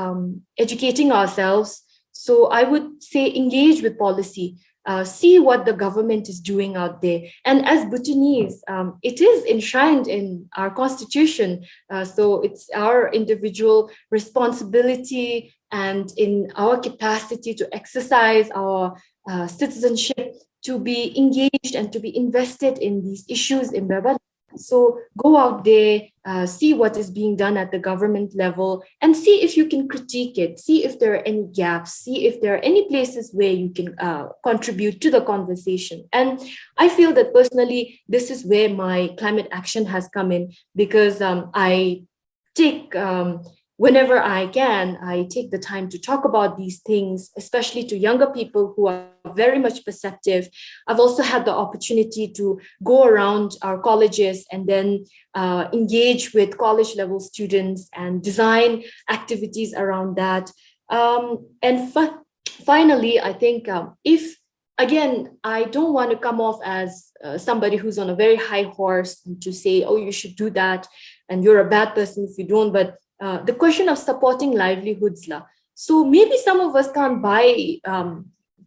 educating ourselves. So I would say engage with policy, see what the government is doing out there. And as Bhutanese, it is enshrined in our constitution. So it's our individual responsibility and in our capacity to exercise our citizenship, to be engaged and to be invested in these issues in Berbala. So go out there, see what is being done at the government level, and see if you can critique it, see if there are any gaps, see if there are any places where you can contribute to the conversation. And I feel that personally, this is where my climate action has come in, because I take, whenever I can, I take the time to talk about these things, especially to younger people who are very much perceptive. I've also had the opportunity to go around our colleges and then engage with college level students and design activities around that. Finally, I think if, again, I don't want to come off as somebody who's on a very high horse to say, oh, you should do that and you're a bad person if you don't, but the question of supporting livelihoods. So maybe some of us can't buy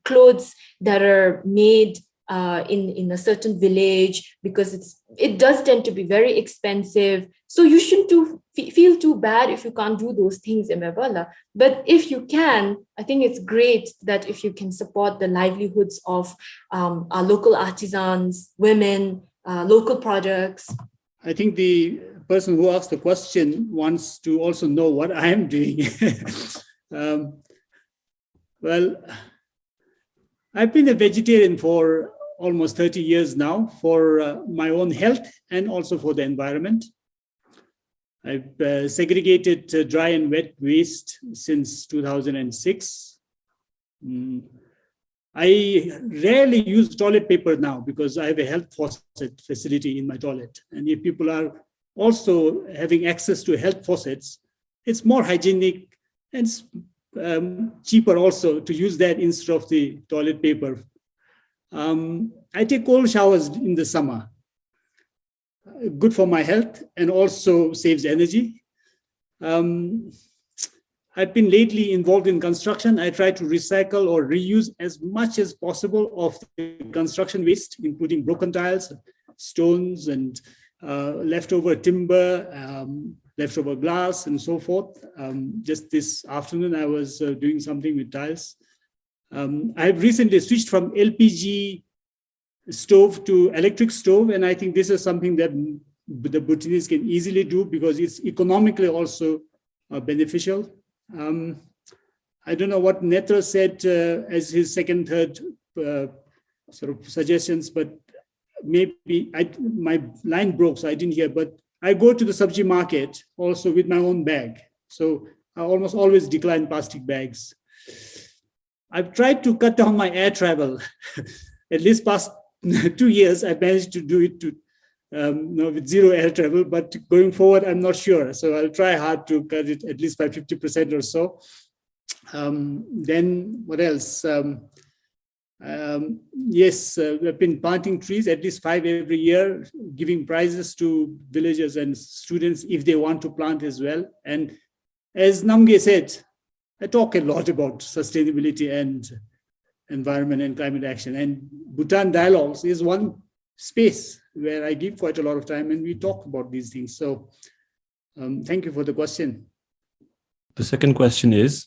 clothes that are made in a certain village because it does tend to be very expensive. So you shouldn't feel too bad if you can't do those things in Berbala. But if you can, I think it's great that if you can support the livelihoods of our local artisans, women, local products. I think the person who asked the question wants to also know what I am doing. Well, I've been a vegetarian for almost 30 years now, for my own health and also for the environment. I've segregated dry and wet waste since 2006. I rarely use toilet paper now because I have a health faucet facility in my toilet. And if people are also having access to health faucets, it's more hygienic and cheaper also to use that instead of the toilet paper. I take cold showers in the summer. Good for my health and also saves energy. I've been lately involved in construction. I try to recycle or reuse as much as possible of the construction waste, including broken tiles, stones, and leftover timber, leftover glass, and so forth. Just this afternoon, I was doing something with tiles. I've recently switched from LPG stove to electric stove, and I think this is something that the Bhutanese can easily do because it's economically also beneficial. I don't know what Netra said as his second, third sort of suggestions, but maybe my line broke, so I didn't hear. But I go to the sabji market also with my own bag. So I almost always decline plastic bags. I've tried to cut down my air travel. At least past 2 years, I managed to do it to with zero air travel, but going forward, I'm not sure. So I'll try hard to cut it at least by 50% or so. Then what else? Yes, we've been planting trees, at least 5 every year, giving prizes to villagers and students if they want to plant as well. And as Namge said, I talk a lot about sustainability and environment and climate action. And Bhutan Dialogues is one space where I give quite a lot of time and we talk about these things. So thank you for the question. The second question is,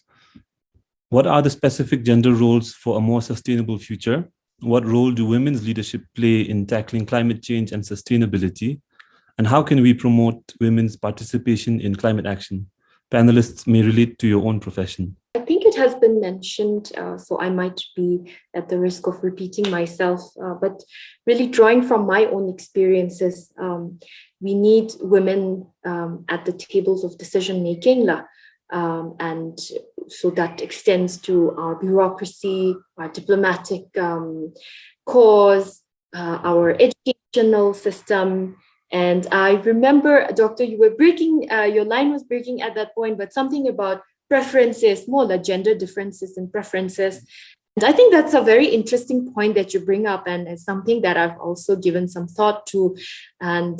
what are the specific gender roles for a more sustainable future? What role do women's leadership play in tackling climate change and sustainability? And how can we promote women's participation in climate action? Panelists may relate to your own profession. I think it has been mentioned, so I might be at the risk of repeating myself, but really drawing from my own experiences, we need women at the tables of decision making, and so that extends to our bureaucracy, our diplomatic corps, our educational system. And I remember, Doctor, you were breaking, your line was breaking at that point, but something about preferences, more like gender differences and preferences. And I think that's a very interesting point that you bring up, and it's something that I've also given some thought to. And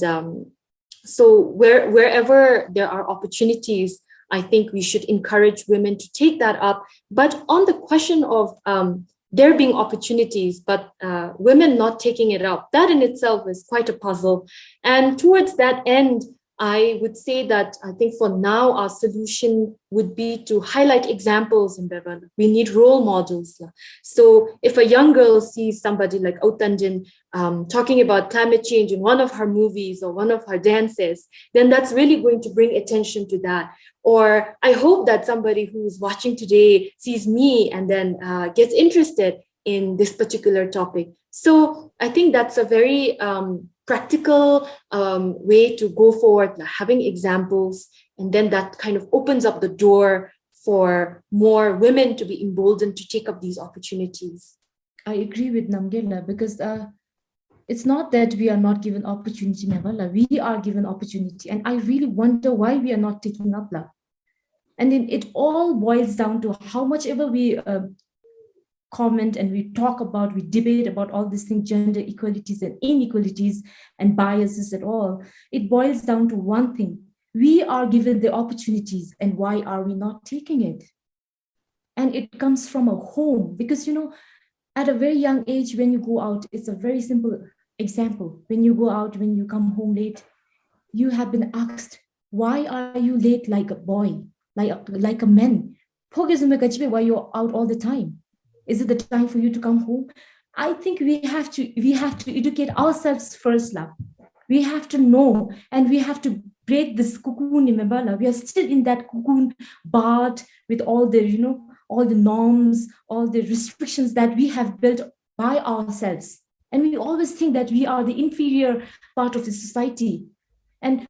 So wherever there are opportunities, I think we should encourage women to take that up. But on the question of there being opportunities, but women not taking it up, that in itself is quite a puzzle. And towards that end, I would say that I think for now, our solution would be to highlight examples in Bevan. We need role models. So if a young girl sees somebody like Autanjin talking about climate change in one of her movies or one of her dances, then that's really going to bring attention to that. Or I hope that somebody who's watching today sees me and then gets interested in this particular topic. So I think that's a very practical way to go forward, having examples, and then that kind of opens up the door for more women to be emboldened to take up these opportunities. I agree with Namgela, because it's not that we are not given opportunity, Navala. We are given opportunity, and I really wonder why we are not taking up that. And then it all boils down to how much ever we comment and we talk about, we debate about all these things, gender equalities and inequalities and biases at all. It boils down to one thing. We are given the opportunities, and why are we not taking it? And it comes from a home, because, at a very young age, when you go out, it's a very simple example. When you go out, when you come home late, you have been asked, why are you late like a boy, like a man? Why you're out all the time? Is it the time for you to come home? I think we have to educate ourselves first, love. We have to know, and we have to break this cocoon. Remember, we are still in that cocoon, barred with all the, all the norms, all the restrictions that we have built by ourselves. And we always think that we are the inferior part of the society. And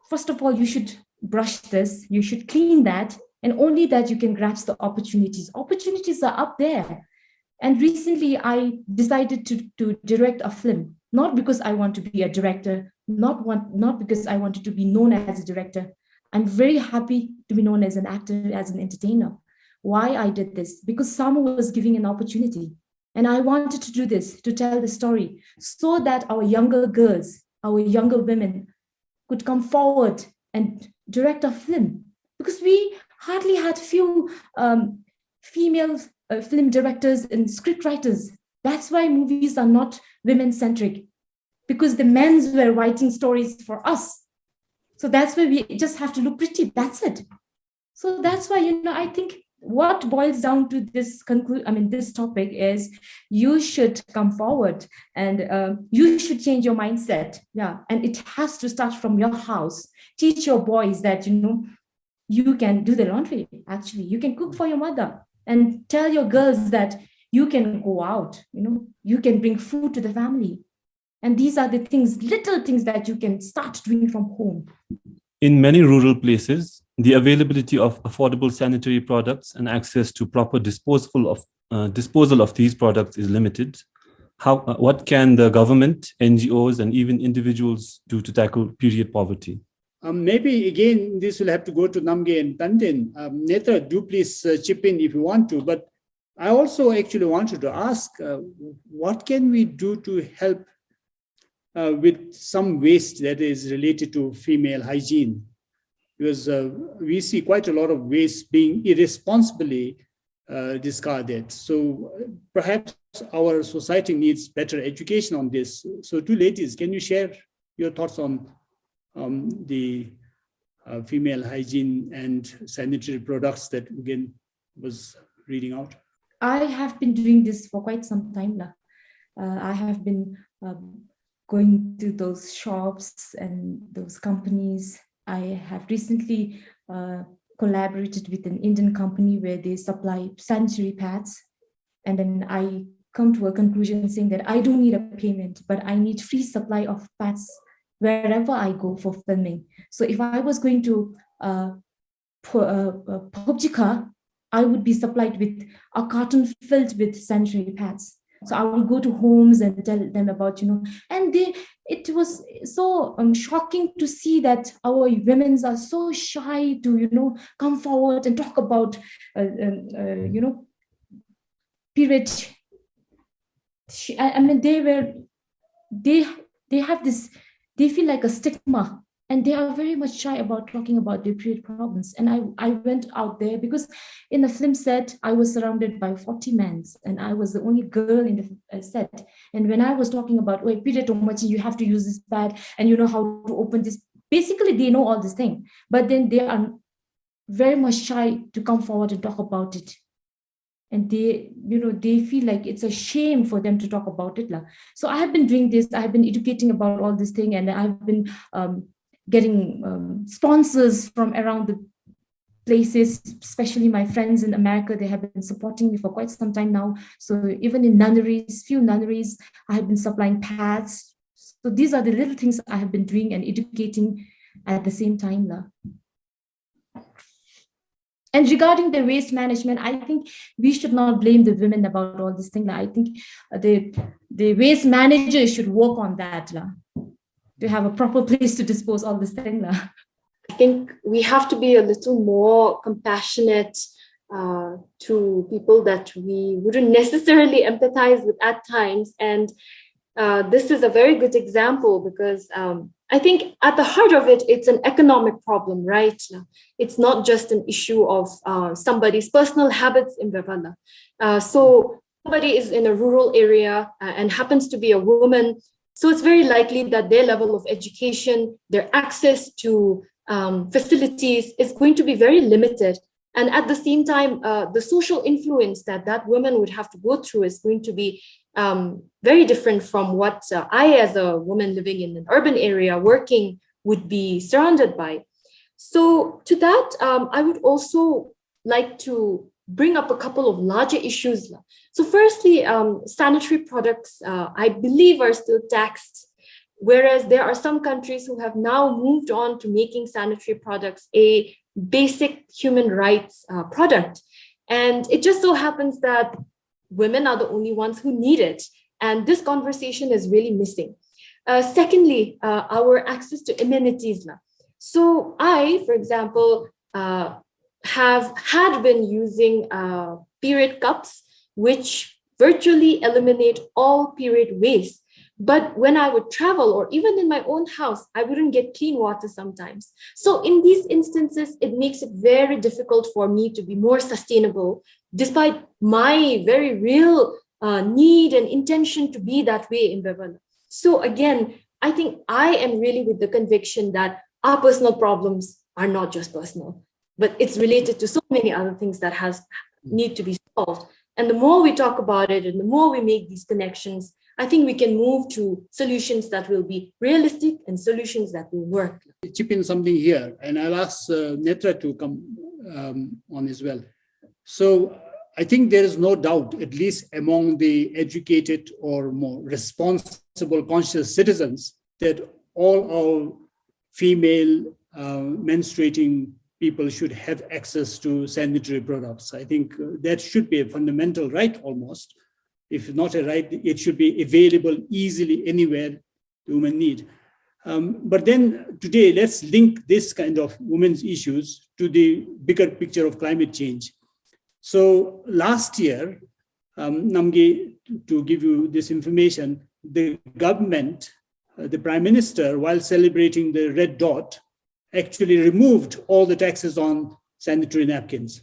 first of all, you should brush this, you should clean that, and only that you can grasp the opportunities. Opportunities are up there. And recently I decided to direct a film, not because I want to be a director, not because I wanted to be known as a director. I'm very happy to be known as an actor, as an entertainer. Why I did this? Because someone was giving an opportunity. And I wanted to do this, to tell the story, so that our younger girls, our younger women could come forward and direct a film. Because we hardly had few female film directors and scriptwriters. That's why movies are not women-centric, because the men were writing stories for us. So that's why we just have to look pretty, that's it. So that's why, I think what boils down to this this topic is you should come forward and you should change your mindset. Yeah, and it has to start from your house. Teach your boys that, you can do the laundry, actually. You can cook for your mother, and tell your girls that you can go out, you can bring food to the family. And these are the things, little things that you can start doing from home. In many rural places, the availability of affordable sanitary products and access to proper disposal of these products is limited. What can the government, NGOs, and even individuals do to tackle period poverty? Maybe again, this will have to go to Namge and Tandin. Netra, do please chip in if you want to. But I also actually wanted to ask, what can we do to help with some waste that is related to female hygiene? Because we see quite a lot of waste being irresponsibly discarded. So perhaps our society needs better education on this. So two ladies, can you share your thoughts on the female hygiene and sanitary products that again was reading out? I have been doing this for quite some time now. I have been going to those shops and those companies. I have recently collaborated with an Indian company where they supply sanitary pads. And then I come to a conclusion saying that I don't need a payment, but I need free supply of pads wherever I go for filming. So if I was going to Pobjika, I would be supplied with a carton filled with sanitary pads. So I will go to homes and tell them about, and it was so shocking to see that our women are so shy to, come forward and talk about, period. I mean, they have this, they feel like a stigma And they are very much shy about talking about their period problems. And I went out there because in the film set, I was surrounded by 40 men and I was the only girl in the set. And when I was talking about, oh, period, you have to use this pad and you know how to open this. Basically, they know all this thing, but then they are very much shy to come forward and talk about it. And they, they feel like it's a shame for them to talk about it. So I have been doing this. I have been educating about all this thing, and I've been getting sponsors from around the places, especially my friends in America. They have been supporting me for quite some time now. So even in nunneries, few nunneries, I have been supplying pads. So these are the little things I have been doing and educating at the same time. And regarding the waste management, I think we should not blame the women about all this thing. I think the waste manager should work on that, to have a proper place to dispose all this thing. I think we have to be a little more compassionate to people that we wouldn't necessarily empathize with at times. And this is a very good example because I think at the heart of it, it's an economic problem, right? It's not just an issue of somebody's personal habits in Bevana. So somebody is in a rural area and happens to be a woman. So it's very likely that their level of education, their access to facilities is going to be very limited. And at the same time, the social influence that that woman would have to go through is going to be very different from what I, as a woman living in an urban area working, would be surrounded by. So to that, I would also like to bring up a couple of larger issues. So firstly, sanitary products, I believe, are still taxed, whereas there are some countries who have now moved on to making sanitary products a basic human rights product. And it just so happens that women are the only ones who need it. And this conversation is really missing. Secondly, our access to amenities. So I, for example, had been using period cups, which virtually eliminate all period waste. But when I would travel, or even in my own house, I wouldn't get clean water sometimes. So in these instances, it makes it very difficult for me to be more sustainable, despite my very real need and intention to be that way in Bevana. So again, I think I am really with the conviction that our personal problems are not just personal, but it's related to so many other things that need to be solved. And the more we talk about it and the more we make these connections, I think we can move to solutions that will be realistic and solutions that will work. Chip in something here, and I'll ask Netra to come on as well. So I think there is no doubt, at least among the educated or more responsible, conscious citizens, that all our female menstruating people should have access to sanitary products. I think that should be a fundamental right almost. If not a right, it should be available easily anywhere the women need. But then today, let's link this kind of women's issues to the bigger picture of climate change. So last year, Namge, to give you this information, the government, the Prime Minister, while celebrating the red dot, actually removed all the taxes on sanitary napkins.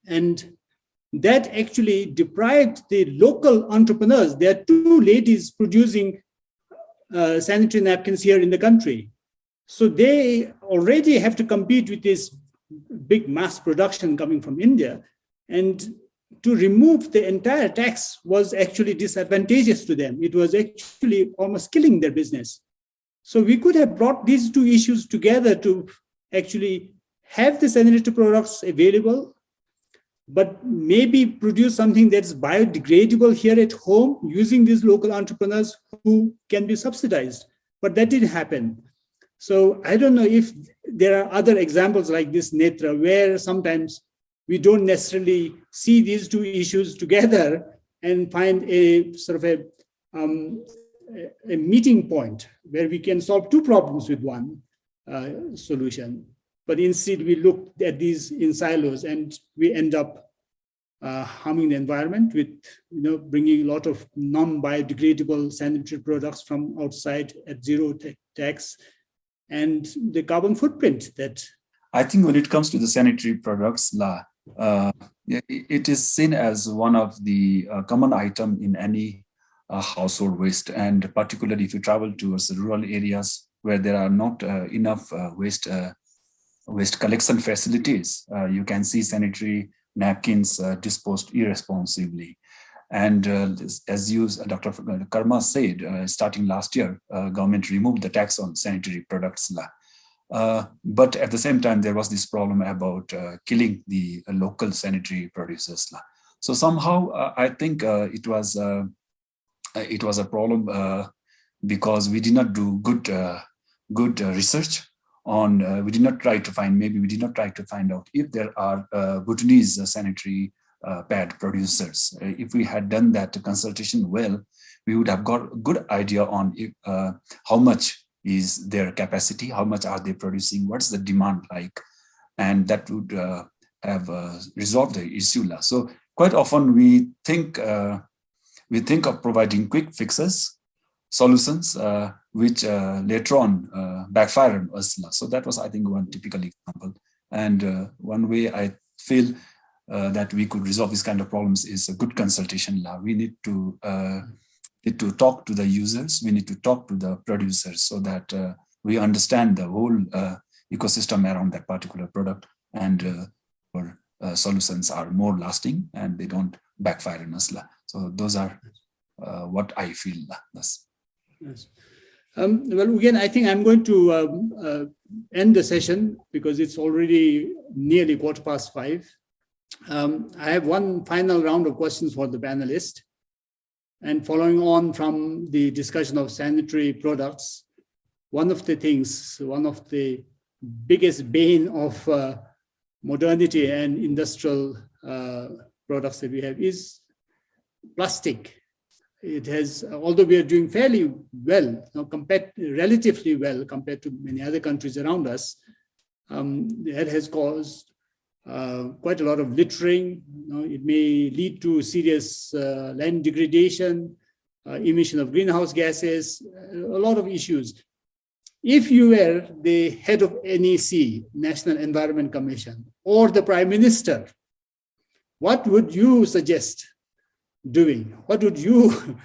And that actually deprived the local entrepreneurs. There are 2 ladies producing sanitary napkins here in the country. So they already have to compete with this big mass production coming from India. And to remove the entire tax was actually disadvantageous to them. It was actually almost killing their business. So we could have brought these 2 issues together to actually have the sanitary products available, but maybe produce something that's biodegradable here at home using these local entrepreneurs who can be subsidized. But that didn't happen. So I don't know if there are other examples like this, Netra, where sometimes we don't necessarily see these 2 issues together and find a sort of a meeting point where we can solve 2 problems with one solution. But instead, we look at these in silos, and we end up harming the environment with, bringing a lot of non-biodegradable sanitary products from outside at zero tax. and the carbon footprint that. I think when it comes to the sanitary products, it is seen as one of the common item in any household waste, and particularly if you travel towards the rural areas where there are not enough waste collection facilities, you can see sanitary napkins disposed irresponsibly. And as you, Dr. Karma said, starting last year, government removed the tax on sanitary products. But at the same time, there was this problem about killing the local sanitary producers. So somehow, I think it was a problem because we did not do good research on. We did not try to find out if there are Bhutanese sanitary pad producers. If we had done that consultation well, we would have got a good idea on if, how much is their capacity, how much are they producing, what's the demand like, and that would have resolved the issue. So quite often we think of providing quick fixes, solutions, which later on backfire on us. So that was, I think, one typical example. And one way I feel that we could resolve this kind of problems is a good consultation. We need to talk to the users, we need to talk to the producers so that we understand the whole ecosystem around that particular product, and our solutions are more lasting and they don't backfire on us. So those are what I feel. Yes. Well, again, I think I'm going to end the session because it's already nearly 5:15. I have one final round of questions for the panelists. And following on from the discussion of sanitary products, one of the biggest bane of modernity and industrial products that we have is plastic. It has, although we are doing fairly well, relatively well compared to many other countries around us, that has caused quite a lot of littering. It may lead to serious land degradation, emission of greenhouse gases, a lot of issues. If you were the head of NEC, National Environment Commission, or the Prime Minister, what would you suggest doing? What would you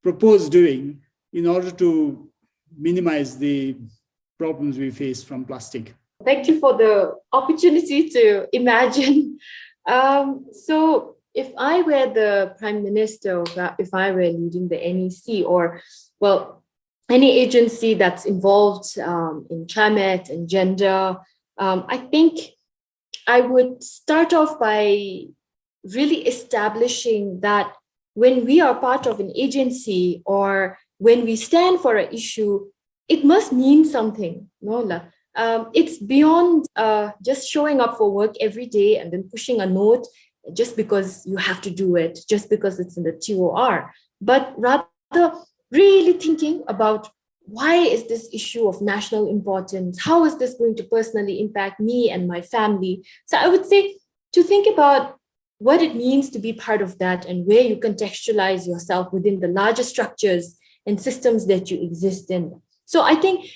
propose doing in order to minimize the problems we face from plastic? Thank you for the opportunity to imagine. So if I were the Prime Minister, or if I were leading the NEC, or, well, any agency that's involved in climate and gender, I think I would start off by really establishing that when we are part of an agency or when we stand for an issue, it must mean something. It's beyond just showing up for work every day and then pushing a note just because you have to do it, just because it's in the TOR, but rather really thinking about why is this issue of national importance? How is this going to personally impact me and my family? So I would say to think about what it means to be part of that and where you contextualize yourself within the larger structures and systems that you exist in. So I think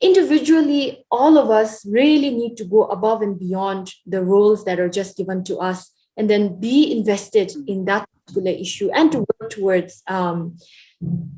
individually, all of us really need to go above and beyond the roles that are just given to us and then be invested in that particular issue and to work towards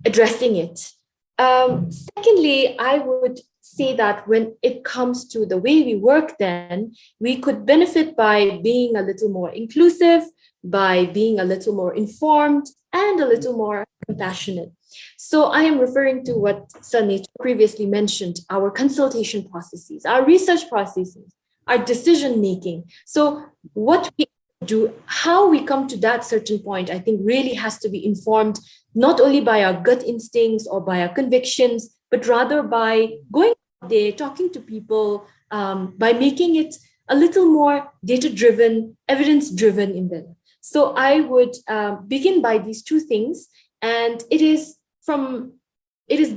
addressing it. Secondly, I would say that when it comes to the way we work, then we could benefit by being a little more inclusive, by being a little more informed, and a little more compassionate. So I am referring to what Sanit previously mentioned, our consultation processes, our research processes, our decision-making. So what we do, how we come to that certain point, I think really has to be informed not only by our gut instincts or by our convictions, but rather by going out there, talking to people, by making it a little more data-driven, evidence-driven in them. So I would begin by these two things, and it is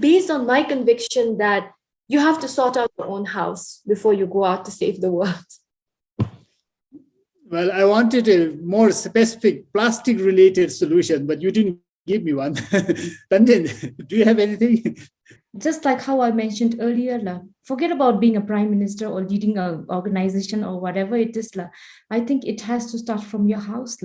based on my conviction that you have to sort out your own house before you go out to save the world. Well, I wanted a more specific plastic-related solution, but you didn't give me one. Tanden, do you have anything? just like how I mentioned earlier, forget about being a prime minister or leading an organization or whatever it is. I think it has to start from your house.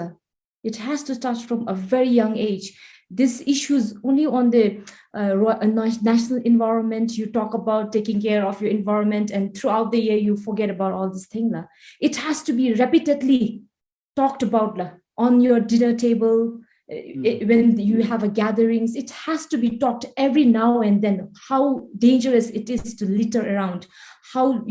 It has to start from a very young age. This issues only on the national environment. You talk about taking care of your environment, and throughout the year, you forget about all this thing. It has to be repeatedly talked about on your dinner table. When you have a gatherings, it has to be talked every now and then, how dangerous it is to litter around, how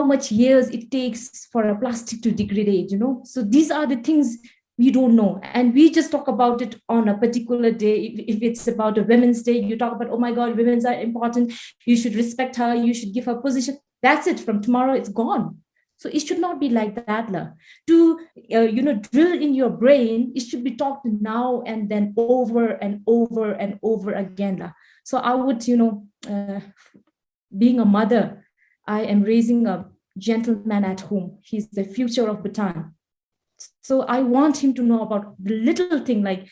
much years it takes for a plastic to degrade, So these are the things we don't know. And we just talk about it on a particular day. If it's about a Women's Day, you talk about, oh my God, women are important. You should respect her. You should give her position. That's it. From tomorrow, it's gone. So it should not be like that. To drill in your brain, it should be talked now and then over and over and over again. So I would, being a mother, I am raising a gentleman at home. He's the future of Bhutan. So I want him to know about the little thing, like,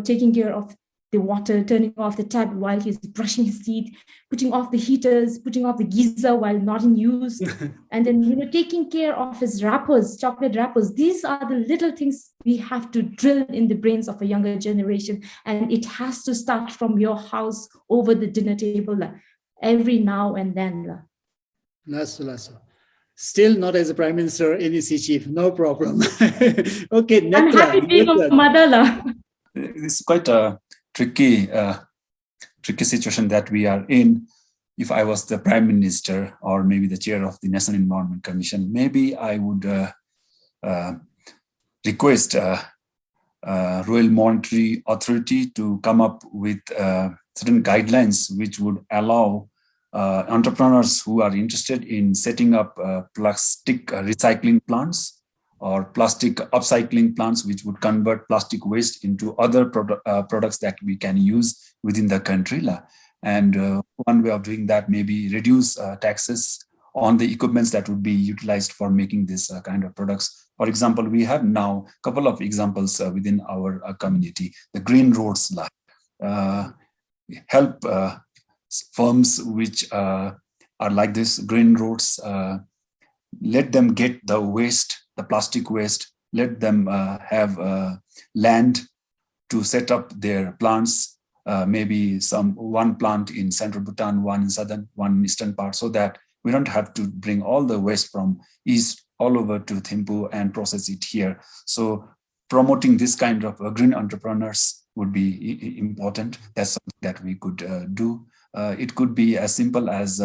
taking care of the water, turning off the tap while he's brushing his teeth, putting off the heaters, putting off the geyser while not in use, and then, taking care of his wrappers, chocolate wrappers. These are the little things we have to drill in the brains of a younger generation. And it has to start from your house over the dinner table, every now and then. Lasso. Still not as a Prime Minister or NEC Chief, no problem. Okay, Netra, I'm happy being a mother. It's quite a tricky situation that we are in. If I was the Prime Minister or maybe the chair of the National Environment Commission, maybe I would request Royal Monetary Authority to come up with certain guidelines which would allow entrepreneurs who are interested in setting up plastic recycling plants or plastic upcycling plants, which would convert plastic waste into other products that we can use within the country. And one way of doing that may be reduce taxes on the equipments that would be utilized for making this kind of products. For example, we have now a couple of examples within our community. The green roads help firms which are like this, green roads, let them get the waste, the plastic waste, let them have land to set up their plants, maybe one plant in central Bhutan, one in southern, one in eastern part, so that we don't have to bring all the waste from east all over to Thimphu and process it here. So promoting this kind of green entrepreneurs would be important. That's something that we could do. It could be as simple as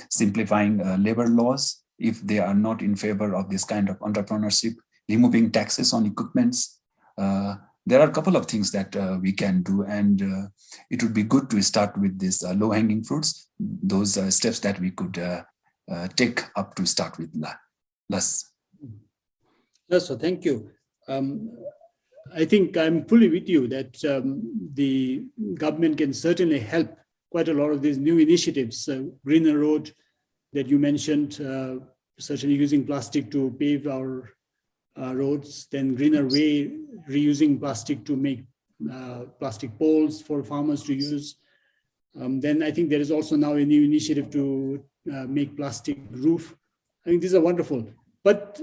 simplifying labor laws if they are not in favor of this kind of entrepreneurship, removing taxes on equipments. There are a couple of things that we can do, and it would be good to start with these low-hanging fruits, those steps that we could take up to start with. Las. So thank you. I think I'm fully with you that the government can certainly help quite a lot of these new initiatives, greener road that you mentioned, certainly using plastic to pave our roads, then greener way, reusing plastic to make plastic poles for farmers to use. Then I think there is also now a new initiative to make plastic roof. I think these are wonderful, but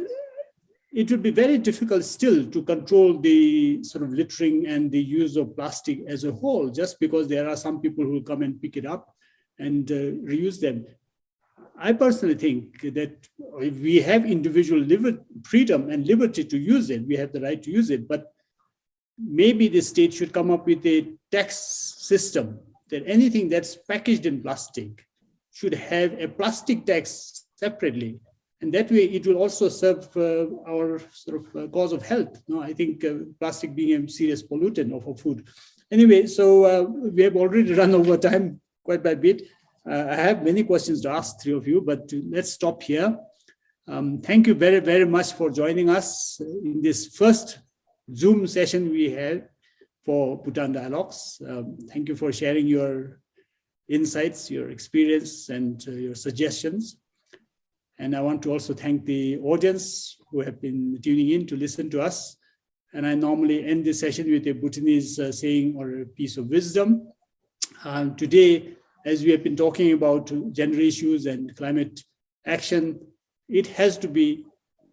it would be very difficult still to control the sort of littering and the use of plastic as a whole, just because there are some people who come and pick it up and reuse them. I personally think that if we have individual freedom and liberty to use it, we have the right to use it, but maybe the state should come up with a tax system that anything that's packaged in plastic should have a plastic tax separately. And that way it will also serve our sort of cause of health. No, I think plastic being a serious pollutant of our food. Anyway, so we have already run over time quite by a bit. I have many questions to ask three of you, but let's stop here. Thank you very, very much for joining us in this first Zoom session we had for Bhutan Dialogues. Thank you for sharing your insights, your experience, and your suggestions. And I want to also thank the audience who have been tuning in to listen to us. And I normally end this session with a Bhutanese saying or a piece of wisdom. Today, as we have been talking about gender issues and climate action, it has to be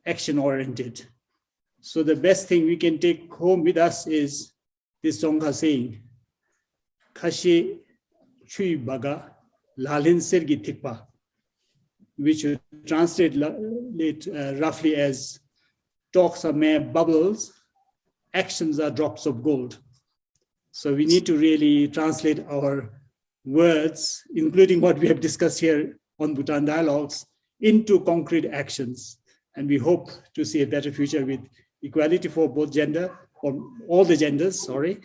action-oriented. So the best thing we can take home with us is this Songkha saying, Khashe chui baga lalin sergi tikpa, which would translate roughly as talks are mere bubbles, actions are drops of gold. So we need to really translate our words, including what we have discussed here on Bhutan Dialogues, into concrete actions. And we hope to see a better future with equality for both gender, or all the genders, sorry,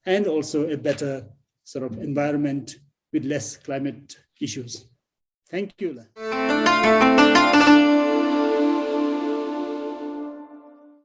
and also a better sort of environment with less climate issues. Thank you.